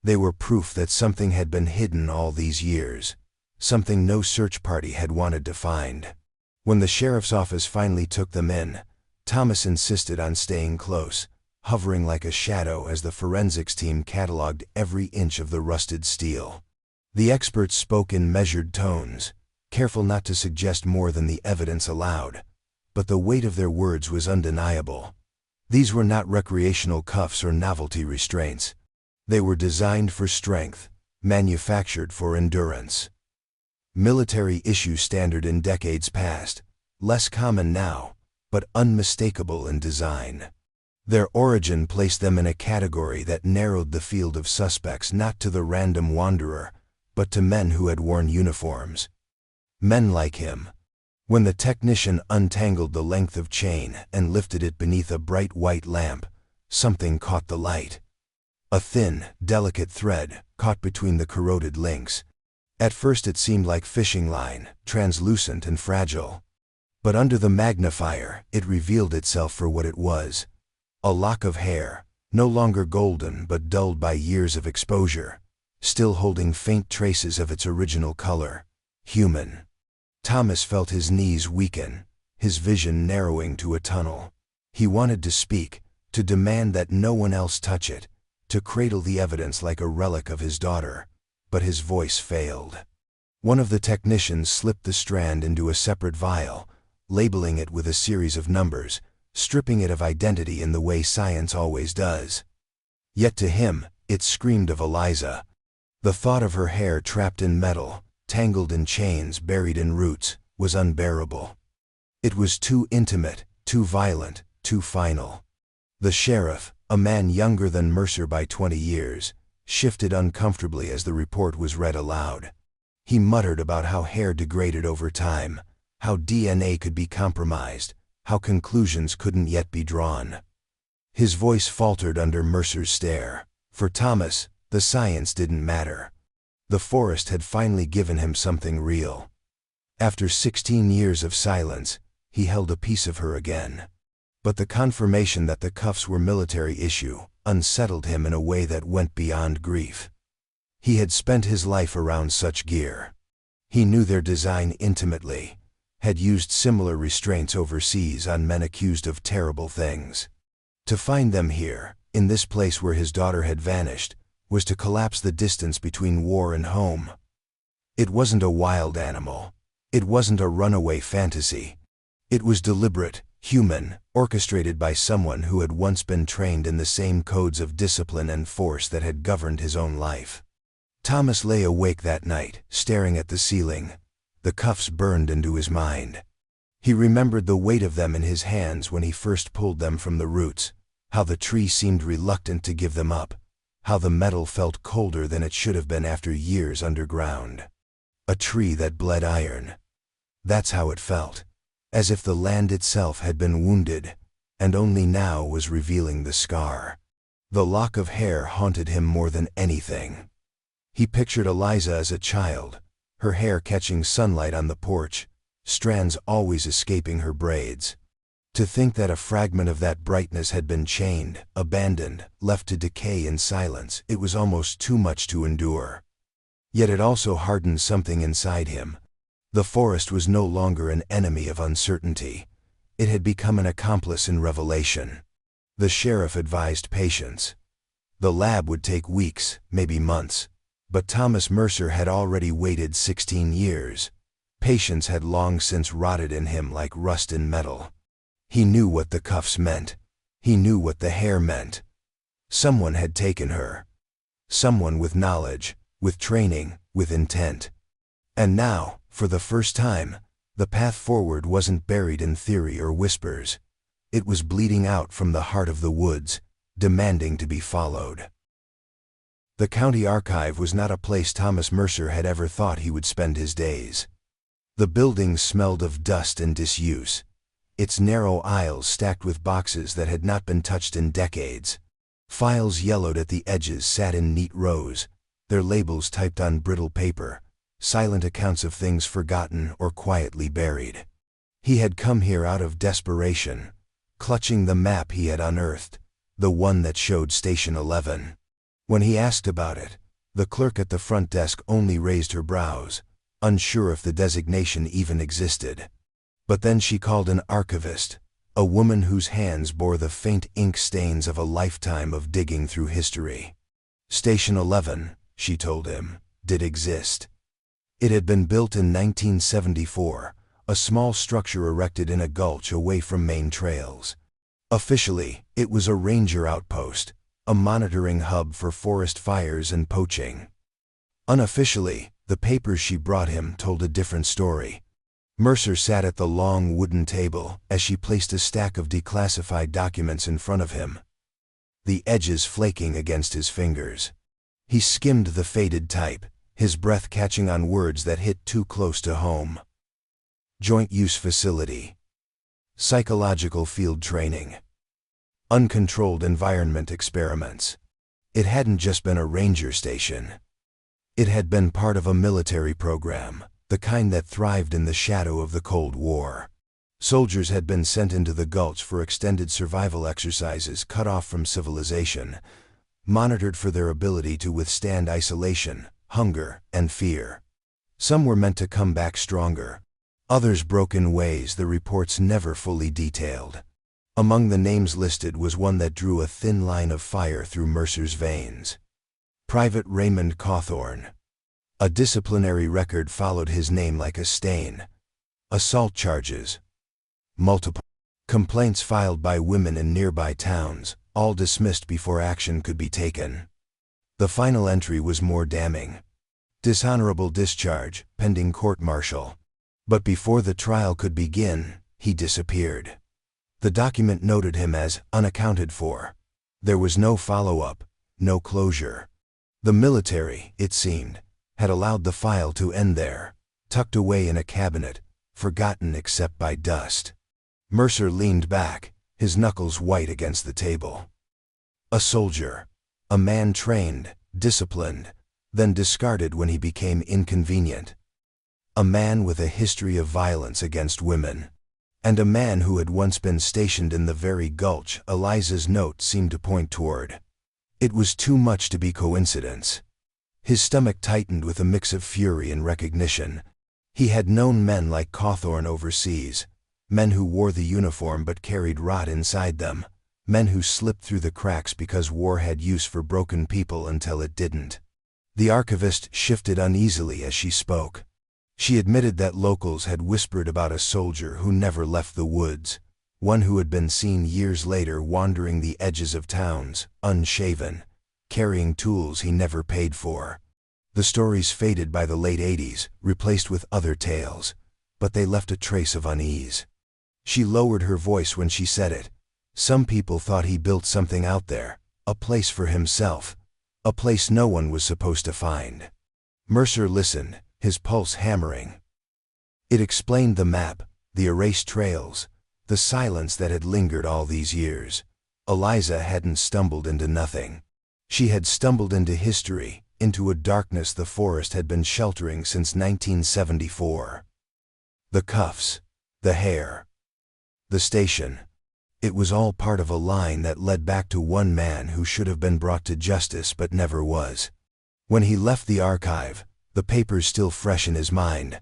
They were proof that something had been hidden all these years, something no search party had wanted to find. When the sheriff's office finally took them in, Thomas insisted on staying close, hovering like a shadow as the forensics team cataloged every inch of the rusted steel. The experts spoke in measured tones, careful not to suggest more than the evidence allowed, but the weight of their words was undeniable. These were not recreational cuffs or novelty restraints. They were designed for strength, manufactured for endurance. Military issue standard in decades past, less common now, but unmistakable in design. Their origin placed them in a category that narrowed the field of suspects not to the random wanderer, but to men who had worn uniforms. Men like him. When the technician untangled the length of chain and lifted it beneath a bright white lamp, something caught the light. A thin, delicate thread caught between the corroded links. At first it seemed like fishing line, translucent and fragile. But under the magnifier, it revealed itself for what it was. A lock of hair, no longer golden but dulled by years of exposure, still holding faint traces of its original color. Human. Thomas felt his knees weaken, his vision narrowing to a tunnel. He wanted to speak, to demand that no one else touch it, to cradle the evidence like a relic of his daughter, but his voice failed. One of the technicians slipped the strand into a separate vial, labeling it with a series of numbers, stripping it of identity in the way science always does. Yet to him, it screamed of Eliza. The thought of her hair trapped in metal, tangled in chains buried in roots, was unbearable. It was too intimate, too violent, too final. The sheriff, a man younger than Mercer by 20 years, shifted uncomfortably as the report was read aloud. He muttered about how hair degraded over time, how DNA could be compromised, how conclusions couldn't yet be drawn. His voice faltered under Mercer's stare. For Thomas, the science didn't matter. The forest had finally given him something real. After 16 years of silence, he held a piece of her again. But the confirmation that the cuffs were military issue unsettled him in a way that went beyond grief. He had spent his life around such gear. He knew their design intimately, had used similar restraints overseas on men accused of terrible things. To find them here, in this place where his daughter had vanished, was to collapse the distance between war and home. It wasn't a wild animal. It wasn't a runaway fantasy. It was deliberate, human, orchestrated by someone who had once been trained in the same codes of discipline and force that had governed his own life. Thomas lay awake that night, staring at the ceiling. The cuffs burned into his mind. He remembered the weight of them in his hands when he first pulled them from the roots, how the tree seemed reluctant to give them up, how the metal felt colder than it should have been after years underground. A tree that bled iron. That's how it felt, as if the land itself had been wounded, and only now was revealing the scar. The lock of hair haunted him more than anything. He pictured Eliza as a child, her hair catching sunlight on the porch, strands always escaping her braids. To think that a fragment of that brightness had been chained, abandoned, left to decay in silence, it was almost too much to endure. Yet it also hardened something inside him. The forest was no longer an enemy of uncertainty. It had become an accomplice in revelation. The sheriff advised patience. The lab would take weeks, maybe months. But Thomas Mercer had already waited 16 years. Patience had long since rotted in him like rust in metal. He knew what the cuffs meant. He knew what the hair meant. Someone had taken her. Someone with knowledge, with training, with intent. And now, for the first time, the path forward wasn't buried in theory or whispers. It was bleeding out from the heart of the woods, demanding to be followed. The county archive was not a place Thomas Mercer had ever thought he would spend his days. The building smelled of dust and disuse, its narrow aisles stacked with boxes that had not been touched in decades. Files yellowed at the edges sat in neat rows, their labels typed on brittle paper, silent accounts of things forgotten or quietly buried. He had come here out of desperation, clutching the map he had unearthed, the one that showed Station 11. When he asked about it, the clerk at the front desk only raised her brows, unsure if the designation even existed. But then she called an archivist, a woman whose hands bore the faint ink stains of a lifetime of digging through history. Station 11, she told him, did exist. It had been built in 1974, a small structure erected in a gulch away from main trails. Officially, it was a ranger outpost, a monitoring hub for forest fires and poaching. Unofficially, the papers she brought him told a different story. Mercer sat at the long wooden table as she placed a stack of declassified documents in front of him, the edges flaking against his fingers. He skimmed the faded type, his breath catching on words that hit too close to home. Joint use facility. Psychological field training. Uncontrolled environment experiments. It hadn't just been a ranger station. It had been part of a military program, the kind that thrived in the shadow of the Cold War. Soldiers had been sent into the gulch for extended survival exercises cut off from civilization, monitored for their ability to withstand isolation, hunger, and fear. Some were meant to come back stronger. Others broke in ways the reports never fully detailed. Among the names listed was one that drew a thin line of fire through Mercer's veins. Private Raymond Cawthorne. A disciplinary record followed his name like a stain. Assault charges. Multiple complaints filed by women in nearby towns, all dismissed before action could be taken. The final entry was more damning. Dishonorable discharge, pending court-martial. But before the trial could begin, he disappeared. The document noted him as unaccounted for. There was no follow-up, no closure. The military, it seemed, had allowed the file to end there, tucked away in a cabinet, forgotten except by dust. Mercer leaned back, his knuckles white against the table. A soldier. A man trained, disciplined, then discarded when he became inconvenient. A man with a history of violence against women. And a man who had once been stationed in the very gulch Eliza's note seemed to point toward. It was too much to be coincidence. His stomach tightened with a mix of fury and recognition. He had known men like Cawthorne overseas, men who wore the uniform but carried rot inside them, men who slipped through the cracks because war had use for broken people until it didn't. The archivist shifted uneasily as she spoke. She admitted that locals had whispered about a soldier who never left the woods, one who had been seen years later wandering the edges of towns, unshaven, carrying tools he never paid for. The stories faded by the late 80s, replaced with other tales, but they left a trace of unease. She lowered her voice when she said it. Some people thought he built something out there, a place for himself, a place no one was supposed to find. Mercer listened, his pulse hammering. It explained the map, the erased trails, the silence that had lingered all these years. Eliza hadn't stumbled into nothing. She had stumbled into history, into a darkness the forest had been sheltering since 1974. The cuffs, the hair, the station. It was all part of a line that led back to one man who should have been brought to justice but never was. When he left the archive, the papers still fresh in his mind,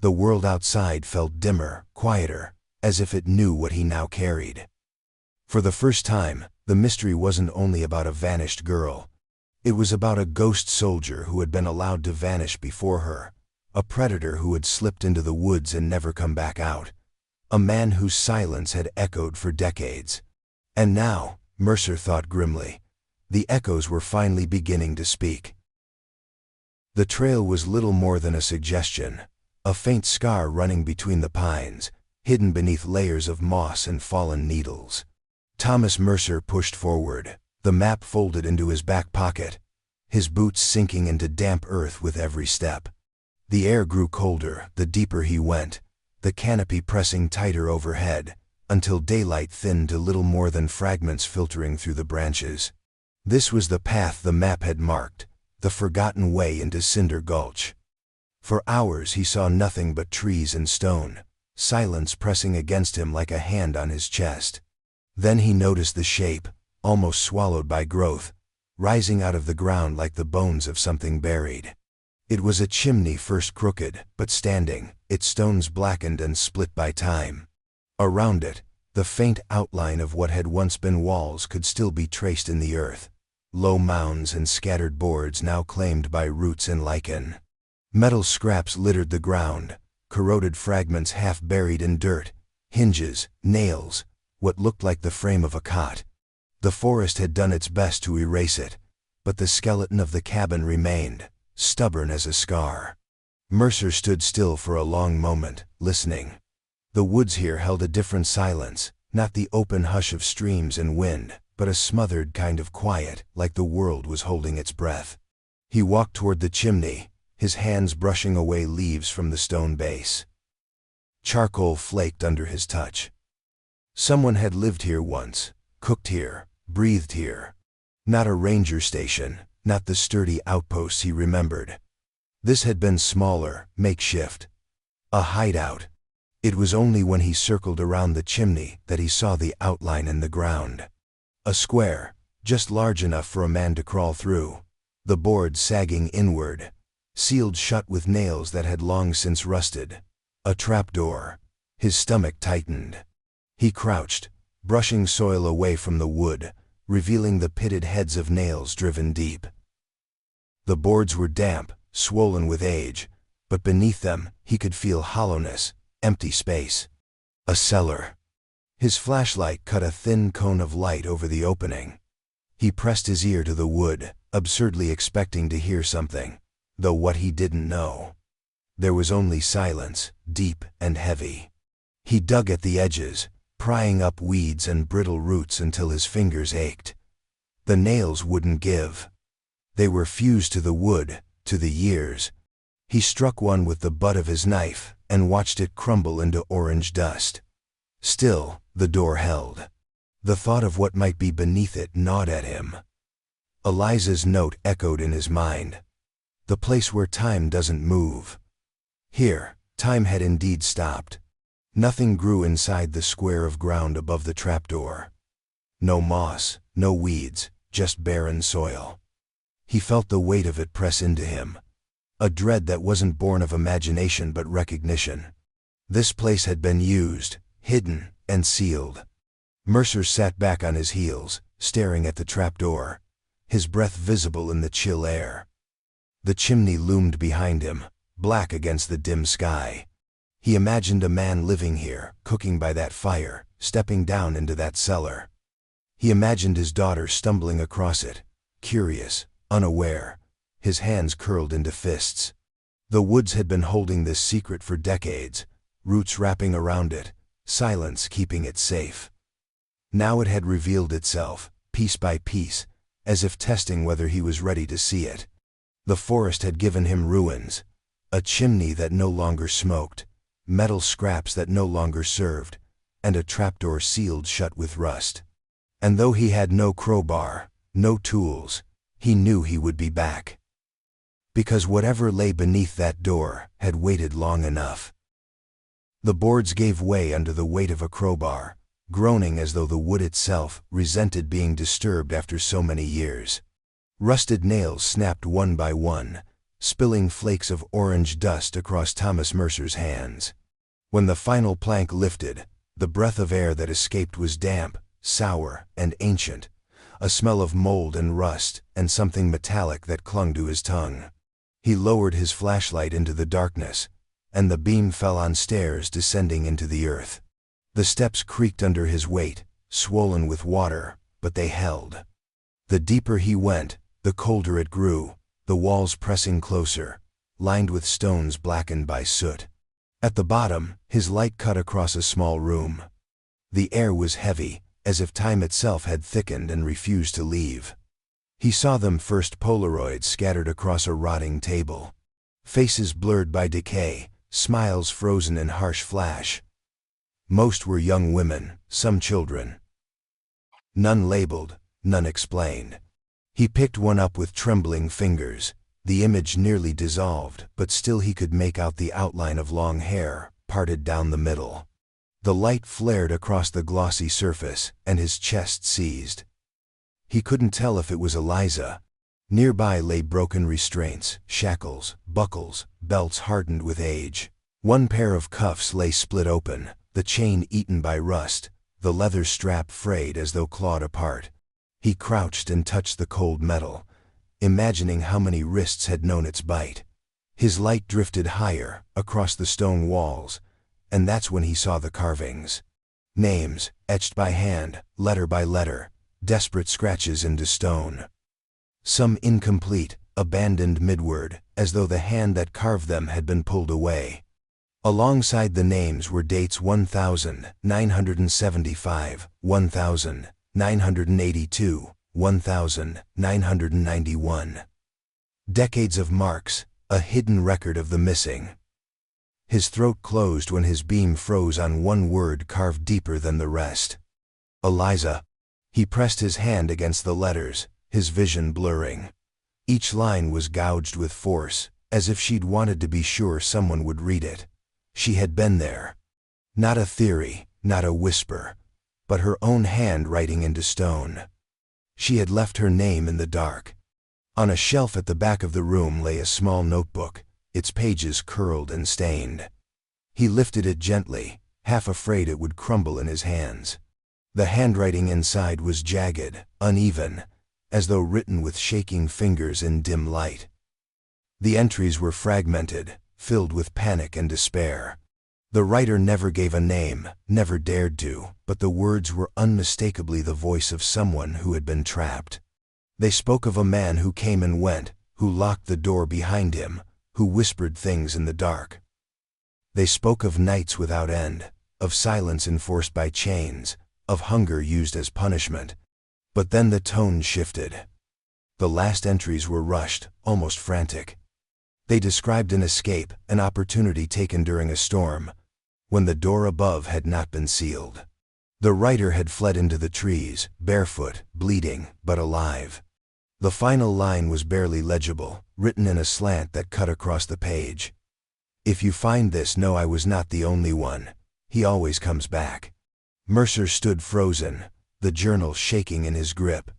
the world outside felt dimmer, quieter, as if it knew what he now carried. For the first time, the mystery wasn't only about a vanished girl. It was about a ghost soldier who had been allowed to vanish before her, a predator who had slipped into the woods and never come back out, a man whose silence had echoed for decades. And now, Mercer thought grimly, the echoes were finally beginning to speak. The trail was little more than a suggestion, a faint scar running between the pines, hidden beneath layers of moss and fallen needles. Thomas Mercer pushed forward, the map folded into his back pocket, his boots sinking into damp earth with every step. The air grew colder the deeper he went, the canopy pressing tighter overhead, until daylight thinned to little more than fragments filtering through the branches. This was the path the map had marked, the forgotten way into Cinder Gulch. For hours he saw nothing but trees and stone, silence pressing against him like a hand on his chest. Then he noticed the shape, almost swallowed by growth, rising out of the ground like the bones of something buried. It was a chimney, first crooked, but standing, its stones blackened and split by time. Around it, the faint outline of what had once been walls could still be traced in the earth, low mounds and scattered boards now claimed by roots and lichen. Metal scraps littered the ground, corroded fragments half buried in dirt, hinges, nails, what looked like the frame of a cot. The forest had done its best to erase it, but the skeleton of the cabin remained, stubborn as a scar. Mercer stood still for a long moment, listening. The woods here held a different silence, not the open hush of streams and wind, but a smothered kind of quiet, like the world was holding its breath. He walked toward the chimney, his hands brushing away leaves from the stone base. Charcoal flaked under his touch. Someone had lived here once, cooked here, breathed here. Not a ranger station, not the sturdy outposts he remembered. This had been smaller, makeshift. A hideout. It was only when he circled around the chimney that he saw the outline in the ground. A square, just large enough for a man to crawl through, the boards sagging inward, sealed shut with nails that had long since rusted. A trapdoor. His stomach tightened. He crouched, brushing soil away from the wood, revealing the pitted heads of nails driven deep. The boards were damp, swollen with age, but beneath them he could feel hollowness, empty space. A cellar. His flashlight cut a thin cone of light over the opening. He pressed his ear to the wood, absurdly expecting to hear something, though what he didn't know. There was only silence, deep and heavy. He dug at the edges, prying up weeds and brittle roots until his fingers ached. The nails wouldn't give. They were fused to the wood, to the years. He struck one with the butt of his knife and watched it crumble into orange dust. Still, the door held. The thought of what might be beneath it gnawed at him. Eliza's note echoed in his mind. The place where time doesn't move. Here, time had indeed stopped. Nothing grew inside the square of ground above the trapdoor. No moss, no weeds, just barren soil. He felt the weight of it press into him. A dread that wasn't born of imagination but recognition. This place had been used, hidden, and sealed. Mercer sat back on his heels, staring at the trapdoor, his breath visible in the chill air. The chimney loomed behind him, black against the dim sky. He imagined a man living here, cooking by that fire, stepping down into that cellar. He imagined his daughter stumbling across it, curious, unaware, his hands curled into fists. The woods had been holding this secret for decades, roots wrapping around it, silence keeping it safe. Now it had revealed itself, piece by piece, as if testing whether he was ready to see it. The forest had given him ruins, a chimney that no longer smoked, metal scraps that no longer served, and a trapdoor sealed shut with rust. And though he had no crowbar, no tools, he knew he would be back. Because whatever lay beneath that door had waited long enough. The boards gave way under the weight of a crowbar, groaning as though the wood itself resented being disturbed after so many years. Rusted nails snapped one by one, spilling flakes of orange dust across Thomas Mercer's hands. When the final plank lifted, the breath of air that escaped was damp, sour, and ancient, a smell of mold and rust and something metallic that clung to his tongue. He lowered his flashlight into the darkness, and the beam fell on stairs descending into the earth. The steps creaked under his weight, swollen with water, but they held. The deeper he went, the colder it grew, the walls pressing closer, lined with stones blackened by soot. At the bottom, his light cut across a small room. The air was heavy, as if time itself had thickened and refused to leave. He saw them first, Polaroids scattered across a rotting table. Faces blurred by decay, smiles frozen in harsh flash. Most were young women, some children. None labeled, none explained. He picked one up with trembling fingers. The image nearly dissolved, but still he could make out the outline of long hair, parted down the middle. The light flared across the glossy surface, and his chest seized. He couldn't tell if it was Eliza. Nearby lay broken restraints, shackles, buckles, belts hardened with age. One pair of cuffs lay split open, the chain eaten by rust, the leather strap frayed as though clawed apart. He crouched and touched the cold metal, imagining how many wrists had known its bite. His light drifted higher, across the stone walls, and that's when he saw the carvings. Names, etched by hand, letter by letter, desperate scratches into stone. Some incomplete, abandoned midward, as though the hand that carved them had been pulled away. Alongside the names were dates 1975, 1982, 1991. Decades of marks, a hidden record of the missing. His throat closed when his beam froze on one word carved deeper than the rest. Eliza. He pressed his hand against the letters, his vision blurring. Each line was gouged with force, as if she'd wanted to be sure someone would read it. She had been there. Not a theory, not a whisper, but her own hand writing into stone. She had left her name in the dark. On a shelf at the back of the room lay a small notebook, its pages curled and stained. He lifted it gently, half afraid it would crumble in his hands. The handwriting inside was jagged, uneven, as though written with shaking fingers in dim light. The entries were fragmented, filled with panic and despair. The writer never gave a name, never dared to, but the words were unmistakably the voice of someone who had been trapped. They spoke of a man who came and went, who locked the door behind him, who whispered things in the dark. They spoke of nights without end, of silence enforced by chains, of hunger used as punishment. But then the tone shifted. The last entries were rushed, almost frantic. They described an escape, an opportunity taken during a storm, when the door above had not been sealed. The writer had fled into the trees, barefoot, bleeding, but alive. The final line was barely legible, written in a slant that cut across the page. "If you find this, know I was not the only one. He always comes back." Mercer stood frozen, the journal shaking in his grip.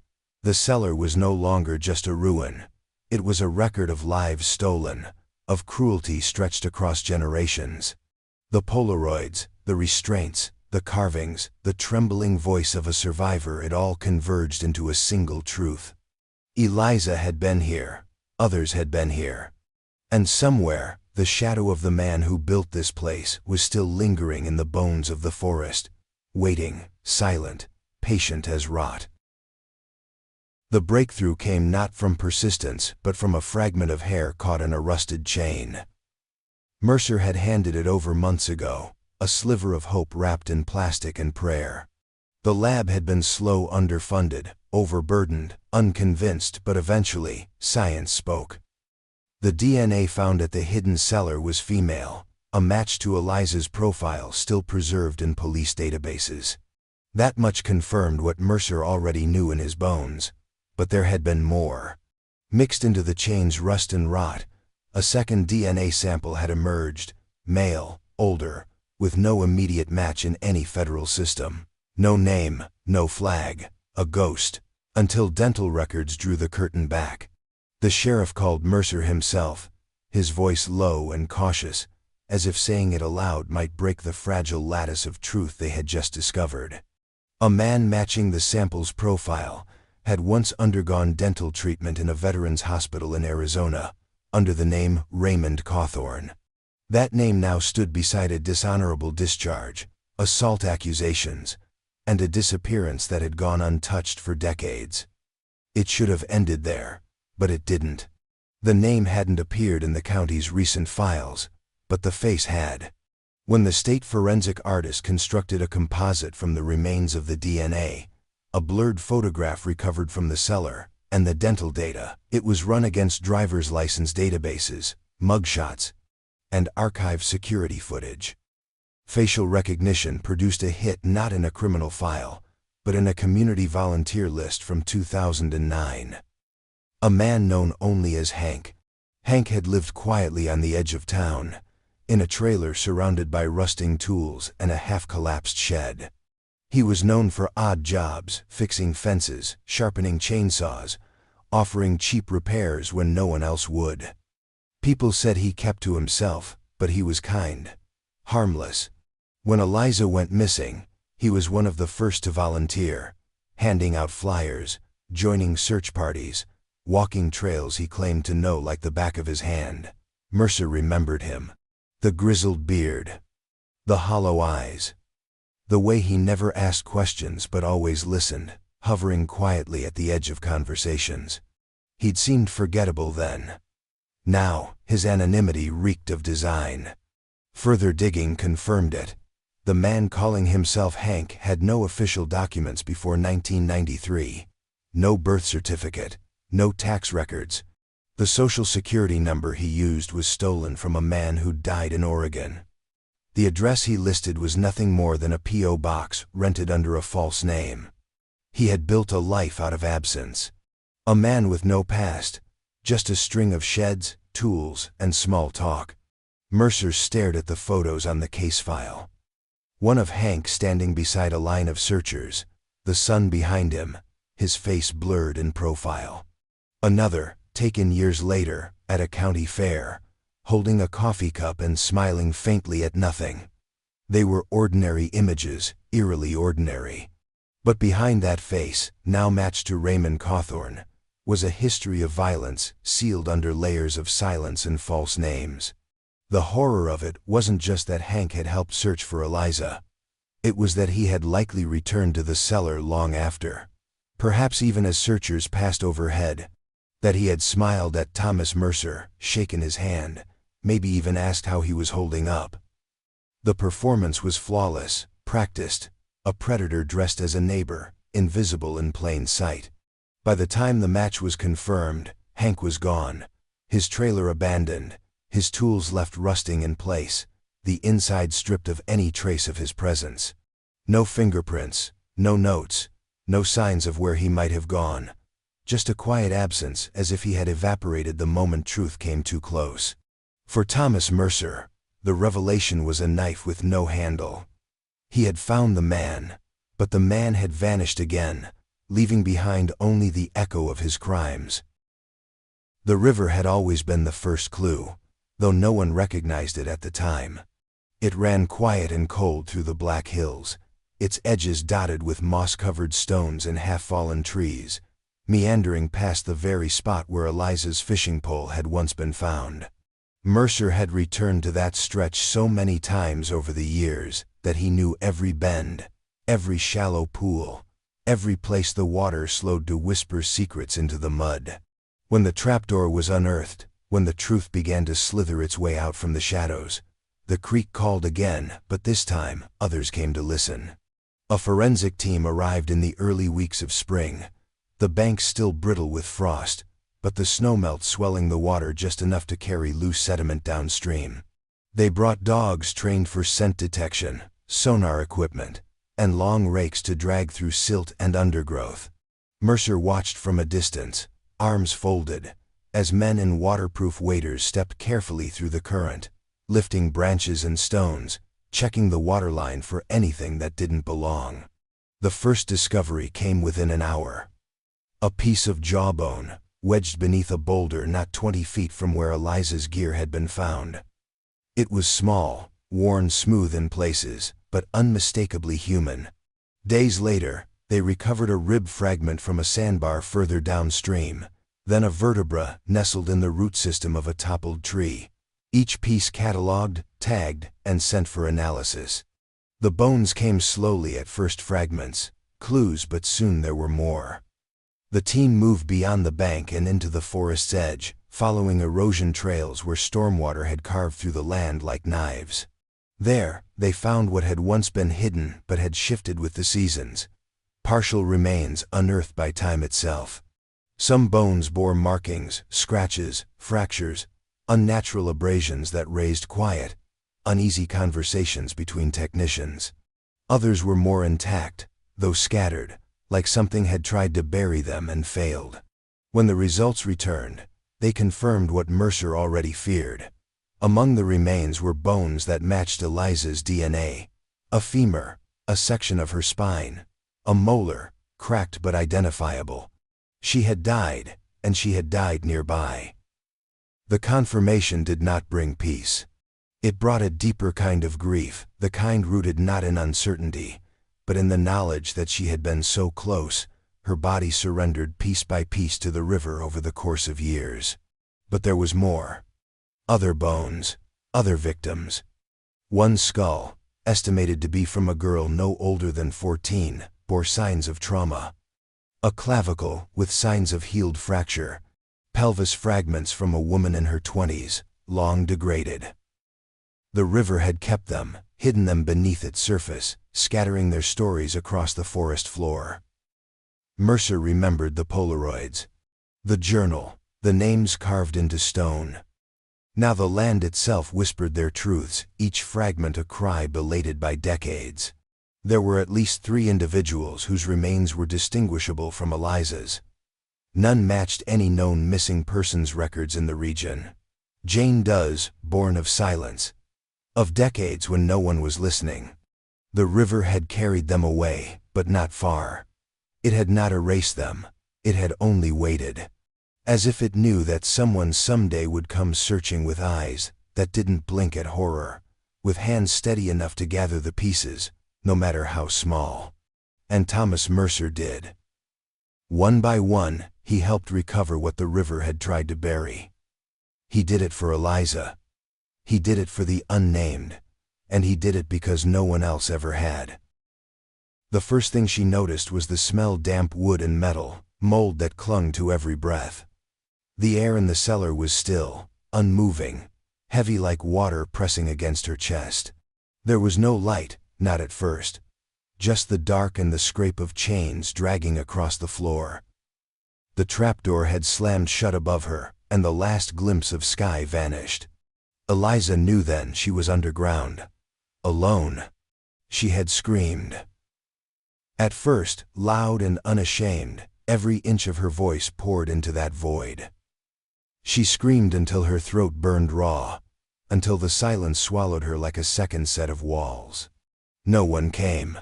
The cellar was no longer just a ruin. It was a record of lives stolen, of cruelty stretched across generations. The Polaroids, the restraints, the carvings, the trembling voice of a survivor, it all converged into a single truth. Eliza had been here. Others had been here. And somewhere, the shadow of the man who built this place was still lingering in the bones of the forest, waiting, silent, patient as rot. The breakthrough came not from persistence, but from a fragment of hair caught in a rusted chain. Mercer had handed it over months ago, a sliver of hope wrapped in plastic and prayer. The lab had been slow, underfunded, overburdened, unconvinced, but eventually, science spoke. The DNA found at the hidden cellar was female, a match to Eliza's profile still preserved in police databases. That much confirmed what Mercer already knew in his bones. But there had been more. Mixed into the chain's rust and rot, a second DNA sample had emerged, male, older, with no immediate match in any federal system. No name, no flag, a ghost, until dental records drew the curtain back. The sheriff called Mercer himself, his voice low and cautious, as if saying it aloud might break the fragile lattice of truth they had just discovered. A man matching the sample's profile had once undergone dental treatment in a veterans hospital in Arizona, under the name Raymond Cawthorn. That name now stood beside a dishonorable discharge, assault accusations, and a disappearance that had gone untouched for decades. It should have ended there, but it didn't. The name hadn't appeared in the county's recent files, but the face had. When the state forensic artist constructed a composite from the remains of the DNA, a blurred photograph recovered from the cellar, and the dental data, it was run against driver's license databases, mugshots, and archive security footage. Facial recognition produced a hit not in a criminal file, but in a community volunteer list from 2009. A man known only as Hank. Hank had lived quietly on the edge of town, in a trailer surrounded by rusting tools and a half-collapsed shed. He was known for odd jobs, fixing fences, sharpening chainsaws, offering cheap repairs when no one else would. People said he kept to himself, but he was kind, harmless. When Eliza went missing, he was one of the first to volunteer, handing out flyers, joining search parties, walking trails he claimed to know like the back of his hand. Mercer remembered him. The grizzled beard, the hollow eyes, the way he never asked questions but always listened, hovering quietly at the edge of conversations. He'd seemed forgettable then. Now, his anonymity reeked of design. Further digging confirmed it. The man calling himself Hank had no official documents before 1993. No birth certificate, no tax records. The social security number he used was stolen from a man who died in Oregon. The address he listed was nothing more than a P.O. box rented under a false name. He had built a life out of absence. A man with no past, just a string of sheds, tools, and small talk. Mercer stared at the photos on the case file. One of Hank standing beside a line of searchers, the sun behind him, his face blurred in profile. Another, taken years later, at a county fair, holding a coffee cup and smiling faintly at nothing. They were ordinary images, eerily ordinary. But behind that face, now matched to Raymond Cawthorne, was a history of violence sealed under layers of silence and false names. The horror of it wasn't just that Hank had helped search for Eliza. It was that he had likely returned to the cellar long after, perhaps even as searchers passed overhead, that he had smiled at Thomas Mercer, shaken his hand, maybe even asked how he was holding up. The performance was flawless, practiced, a predator dressed as a neighbor, invisible in plain sight. By the time the match was confirmed, Hank was gone, his trailer abandoned, his tools left rusting in place, the inside stripped of any trace of his presence. No fingerprints, no notes, no signs of where he might have gone. Just a quiet absence, as if he had evaporated the moment truth came too close. For Thomas Mercer, the revelation was a knife with no handle. He had found the man, but the man had vanished again, leaving behind only the echo of his crimes. The river had always been the first clue, though no one recognized it at the time. It ran quiet and cold through the Black Hills, its edges dotted with moss-covered stones and half-fallen trees, meandering past the very spot where Eliza's fishing pole had once been found. Mercer had returned to that stretch so many times over the years that he knew every bend, every shallow pool, every place the water slowed to whisper secrets into the mud. When the trapdoor was unearthed, when the truth began to slither its way out from the shadows, the creek called again, but this time, others came to listen. A forensic team arrived in the early weeks of spring, the banks still brittle with frost, but the snowmelt swelling the water just enough to carry loose sediment downstream. They brought dogs trained for scent detection, sonar equipment, and long rakes to drag through silt and undergrowth. Mercer watched from a distance, arms folded, as men in waterproof waders stepped carefully through the current, lifting branches and stones, checking the waterline for anything that didn't belong. The first discovery came within an hour. A piece of jawbone, wedged beneath a boulder not 20 feet from where Eliza's gear had been found. It was small, worn smooth in places, but unmistakably human. Days later, they recovered a rib fragment from a sandbar further downstream, then a vertebra nestled in the root system of a toppled tree, each piece catalogued, tagged, and sent for analysis. The bones came slowly at first, fragments, clues, but soon there were more. The team moved beyond the bank and into the forest's edge, following erosion trails where stormwater had carved through the land like knives. There, they found what had once been hidden but had shifted with the seasons, partial remains unearthed by time itself. Some bones bore markings, scratches, fractures, unnatural abrasions that raised quiet, uneasy conversations between technicians. Others were more intact, though scattered, like something had tried to bury them and failed. When the results returned, they confirmed what Mercer already feared. Among the remains were bones that matched Eliza's DNA, a femur, a section of her spine, a molar, cracked but identifiable. She had died, and she had died nearby. The confirmation did not bring peace. It brought a deeper kind of grief, the kind rooted not in uncertainty, but in the knowledge that she had been so close, her body surrendered piece by piece to the river over the course of years. But there was more. Other bones, other victims. One skull, estimated to be from a girl no older than 14, bore signs of trauma. A clavicle with signs of healed fracture, pelvis fragments from a woman in her 20s, long degraded. The river had kept them, hidden them beneath its surface, scattering their stories across the forest floor. Mercer remembered the Polaroids, the journal, the names carved into stone. Now the land itself whispered their truths, each fragment a cry belated by decades. There were at least 3 individuals whose remains were distinguishable from Eliza's. None matched any known missing persons records in the region. Jane Does, born of silence, of decades when no one was listening. The river had carried them away, but not far. It had not erased them, it had only waited. As if it knew that someone someday would come searching with eyes that didn't blink at horror, with hands steady enough to gather the pieces, no matter how small. and Thomas Mercer did. One by one, he helped recover what the river had tried to bury. He did it for Eliza. He did it for the unnamed, and he did it because no one else ever had. The first thing she noticed was the smell: damp wood and metal, mold that clung to every breath. The air in the cellar was still, unmoving, heavy like water pressing against her chest. There was no light, not at first. Just the dark and the scrape of chains dragging across the floor. The trapdoor had slammed shut above her, and the last glimpse of sky vanished. Eliza knew then she was underground. Alone. She had screamed. At first, loud and unashamed, every inch of her voice poured into that void. She screamed until her throat burned raw, until the silence swallowed her like a second set of walls. No one came.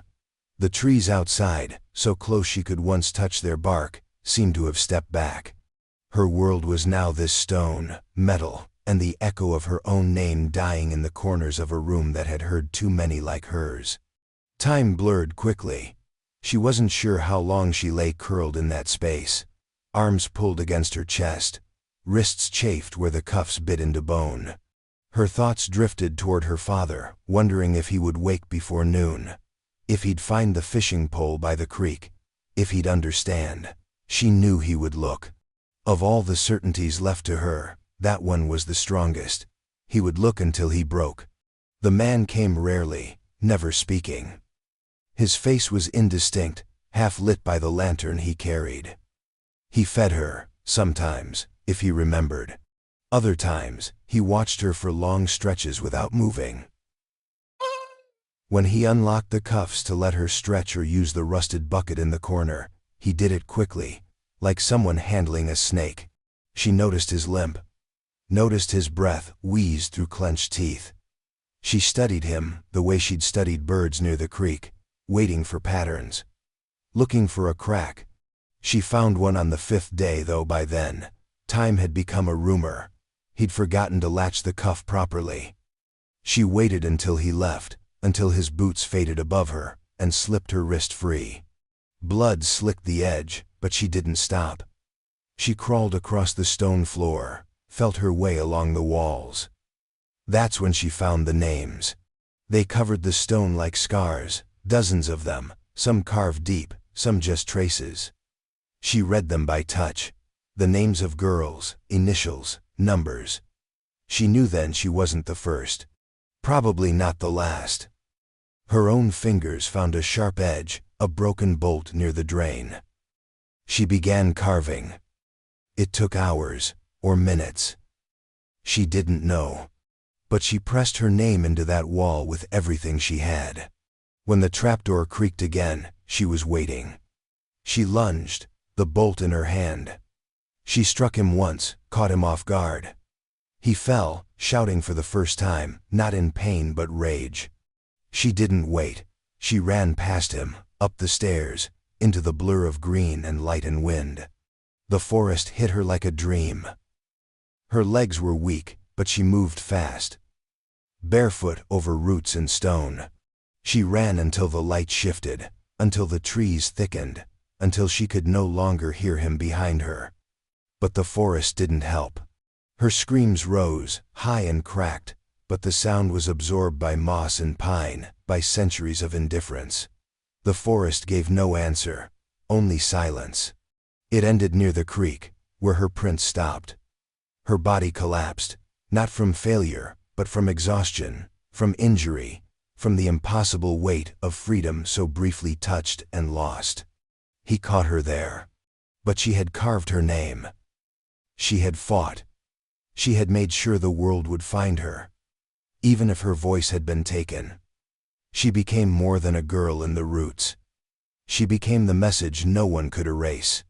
The trees outside, so close she could once touch their bark, seemed to have stepped back. Her world was now this stone, metal, and the echo of her own name dying in the corners of a room that had heard too many like hers. Time blurred quickly. She wasn't sure how long she lay curled in that space, arms pulled against her chest, wrists chafed where the cuffs bit into bone. Her thoughts drifted toward her father, wondering if he would wake before noon, if he'd find the fishing pole by the creek, if he'd understand. She knew he would look. Of all the certainties left to her, that one was the strongest. He would look until he broke. The man came rarely, never speaking. His face was indistinct, half lit by the lantern he carried. He fed her, sometimes, if he remembered. Other times, he watched her for long stretches without moving. When he unlocked the cuffs to let her stretch or use the rusted bucket in the corner, he did it quickly, like someone handling a snake. She noticed his limp, noticed his breath wheezed through clenched teeth. She studied him the way she'd studied birds near the creek, waiting for patterns, looking for a crack. She found one on the 5th day, though by then, time had become a rumor. He'd forgotten to latch the cuff properly. She waited until he left, until his boots faded above her, and slipped her wrist free. Blood slicked the edge, but she didn't stop. She crawled across the stone floor, felt her way along the walls. That's when she found the names. They covered the stone like scars, dozens of them, some carved deep, some just traces. She read them by touch. The names of girls, initials, numbers. She knew then she wasn't the first. Probably not the last. Her own fingers found a sharp edge, a broken bolt near the drain. She began carving. It took hours, or minutes. She didn't know. But she pressed her name into that wall with everything she had. When the trapdoor creaked again, she was waiting. She lunged, the bolt in her hand. She struck him once, caught him off guard. He fell, shouting for the first time, not in pain but rage. She didn't wait. She ran past him, up the stairs, into the blur of green and light and wind. The forest hit her like a dream. Her legs were weak, but she moved fast. Barefoot over roots and stone. She ran until the light shifted, until the trees thickened, until she could no longer hear him behind her. But the forest didn't help. Her screams rose, high and cracked, but the sound was absorbed by moss and pine, by centuries of indifference. The forest gave no answer, only silence. It ended near the creek, where her prints stopped. Her body collapsed, not from failure, but from exhaustion, from injury, from the impossible weight of freedom so briefly touched and lost. He caught her there. But she had carved her name. She had fought. She had made sure the world would find her. Even if her voice had been taken. She became more than a girl in the roots. She became the message no one could erase.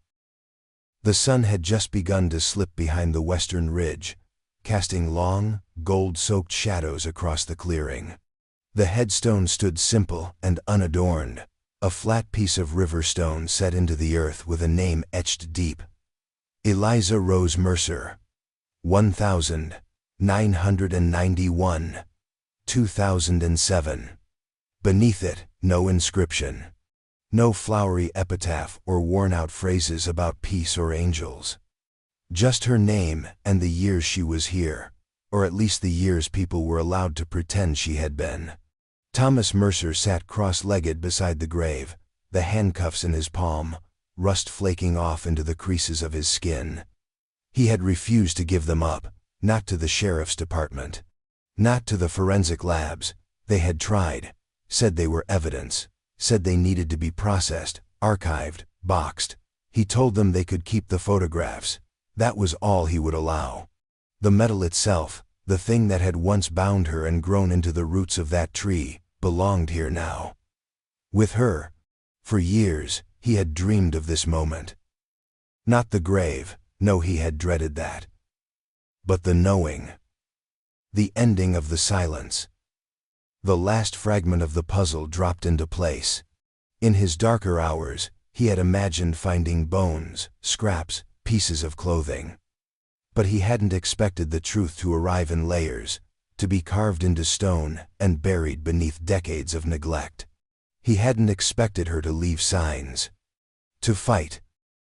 The sun had just begun to slip behind the western ridge, casting long, gold-soaked shadows across the clearing. The headstone stood simple and unadorned, a flat piece of river stone set into the earth with a name etched deep. Eliza Rose Mercer. 1991. 2007. Beneath it, no inscription. No flowery epitaph or worn-out phrases about peace or angels. Just her name and the years she was here, or at least the years people were allowed to pretend she had been. Thomas Mercer sat cross-legged beside the grave, the handcuffs in his palm, rust flaking off into the creases of his skin. He had refused to give them up, not to the sheriff's department, not to the forensic labs. They had tried, said they were evidence, said they needed to be processed, archived, boxed. He told them they could keep the photographs. That was all he would allow. The metal itself, the thing that had once bound her and grown into the roots of that tree, belonged here now. With her. For years, he had dreamed of this moment. Not the grave, no, he had dreaded that. But the knowing. The ending of the silence. The last fragment of the puzzle dropped into place. In his darker hours, he had imagined finding bones, scraps, pieces of clothing. But he hadn't expected the truth to arrive in layers, to be carved into stone and buried beneath decades of neglect. He hadn't expected her to leave signs. To fight.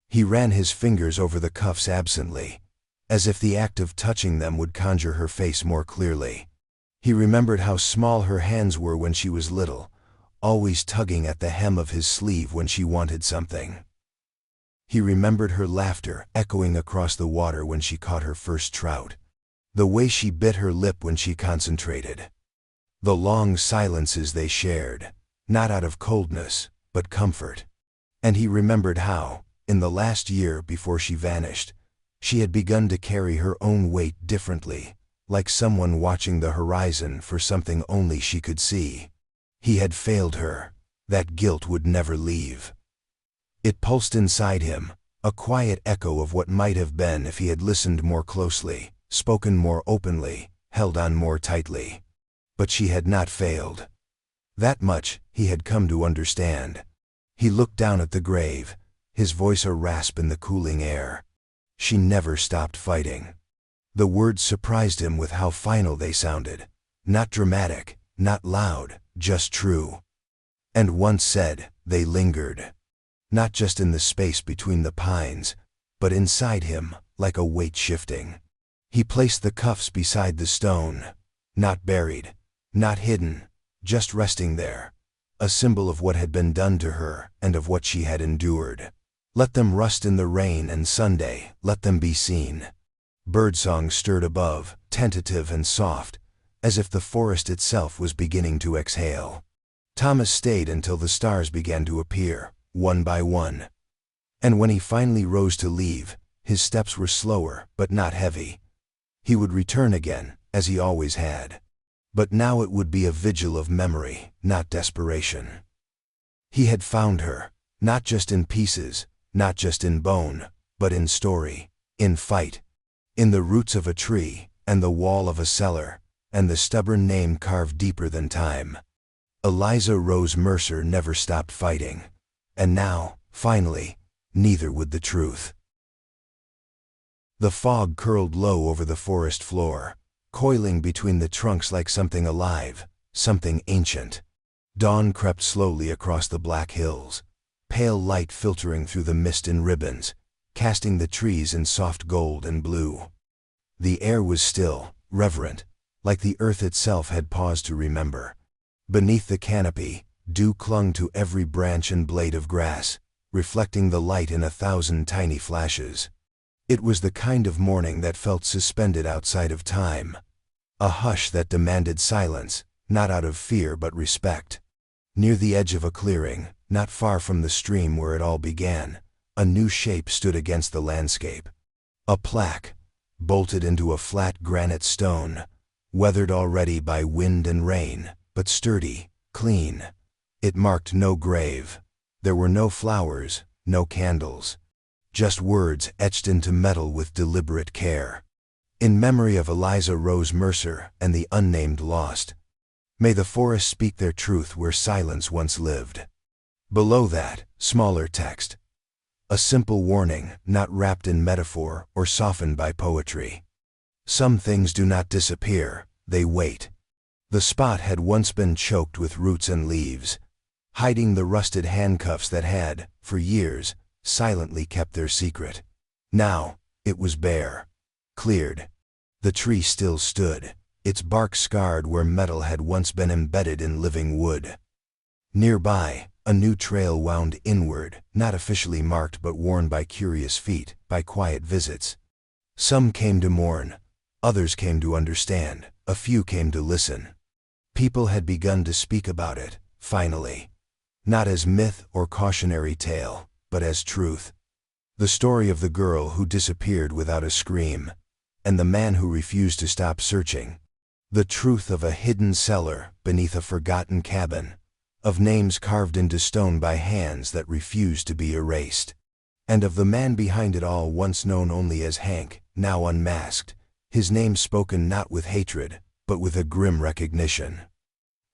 He ran his fingers over the cuffs absently, as if the act of touching them would conjure her face more clearly. He remembered how small her hands were when she was little, always tugging at the hem of his sleeve when she wanted something. He remembered her laughter echoing across the water when she caught her first trout, the way she bit her lip when she concentrated. The long silences they shared, not out of coldness, but comfort. And he remembered how, in the last year before she vanished, she had begun to carry her own weight differently, like someone watching the horizon for something only she could see. He had failed her. That guilt would never leave. It pulsed inside him, a quiet echo of what might have been if he had listened more closely, spoken more openly, held on more tightly. But she had not failed. That much he had come to understand. He looked down at the grave, his voice a rasp in the cooling air. She never stopped fighting. The words surprised him with how final they sounded. Not dramatic, not loud, just true. And once said, they lingered. Not just in the space between the pines, but inside him, like a weight shifting. He placed the cuffs beside the stone, not buried, not hidden, just resting there, a symbol of what had been done to her and of what she had endured. Let them rust in the rain and Sunday, let them be seen. Birdsong stirred above, tentative and soft, as if the forest itself was beginning to exhale. Thomas stayed until the stars began to appear, one by one. And when he finally rose to leave, his steps were slower but not heavy. He would return again, as he always had. But now it would be a vigil of memory, not desperation. He had found her, not just in pieces, not just in bone, but in story, in fight, in the roots of a tree, and the wall of a cellar, and the stubborn name carved deeper than time. Eliza Rose Mercer never stopped fighting. And now, finally, neither would the truth. The fog curled low over the forest floor, coiling between the trunks like something alive, something ancient. Dawn crept slowly across the black hills, pale light filtering through the mist in ribbons, casting the trees in soft gold and blue. The air was still, reverent, like the earth itself had paused to remember. Beneath the canopy, dew clung to every branch and blade of grass, reflecting the light in 1,000 tiny flashes. It was the kind of morning that felt suspended outside of time. A hush that demanded silence, not out of fear but respect. Near the edge of a clearing, not far from the stream where it all began, a new shape stood against the landscape. A plaque, bolted into a flat granite stone, weathered already by wind and rain, but sturdy, clean. It marked no grave. There were no flowers, no candles. Just words etched into metal with deliberate care. In memory of Eliza Rose Mercer and the unnamed lost. May the forests speak their truth where silence once lived. Below that, smaller text. A simple warning, not wrapped in metaphor or softened by poetry. Some things do not disappear, they wait. The spot had once been choked with roots and leaves. hiding the rusted handcuffs that had, for years, silently kept their secret. Now, it was bare, cleared. The tree still stood, its bark scarred where metal had once been embedded in living wood. Nearby, a new trail wound inward, not officially marked but worn by curious feet, by quiet visits. Some came to mourn, others came to understand, a few came to listen. People had begun to speak about it, finally. Not as myth or cautionary tale, but as truth. The story of the girl who disappeared without a scream, and the man who refused to stop searching. The truth of a hidden cellar beneath a forgotten cabin, of names carved into stone by hands that refused to be erased, and of the man behind it all, once known only as Hank, now unmasked, his name spoken not with hatred, but with a grim recognition.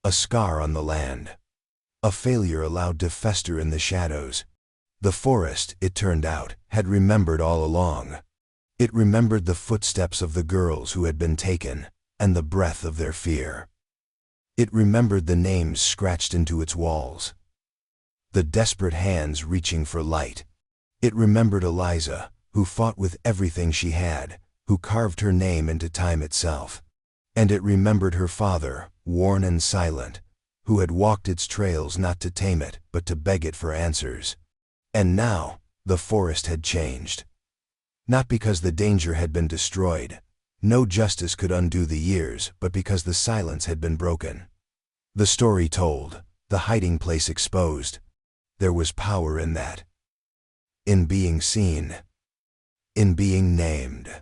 A scar on the land. A failure allowed to fester in the shadows. The forest, it turned out, had remembered all along. It remembered the footsteps of the girls who had been taken, and the breath of their fear. It remembered the names scratched into its walls. The desperate hands reaching for light. It remembered Eliza, who fought with everything she had, who carved her name into time itself. And it remembered her father, worn and silent, who had walked its trails not to tame it, but to beg it for answers. And now, the forest had changed. Not because the danger had been destroyed. No justice could undo the years, but because the silence had been broken. The story told, the hiding place exposed. There was power in that. In being seen. In being named.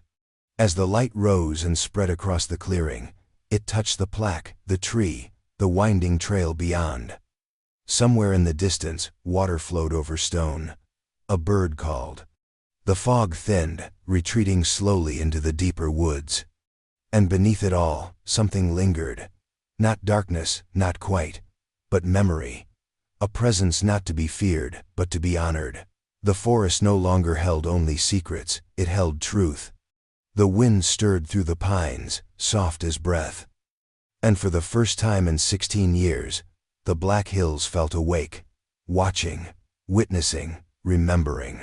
As the light rose and spread across the clearing, it touched the plaque, the tree, the winding trail beyond. Somewhere in the distance, water flowed over stone. A bird called. The fog thinned, retreating slowly into the deeper woods. And beneath it all, something lingered. Not darkness, not quite, but memory. A presence not to be feared, but to be honored. The forest no longer held only secrets, it held truth. The wind stirred through the pines, soft as breath. And for the first time in 16 years, the Black Hills felt awake, watching, witnessing, remembering.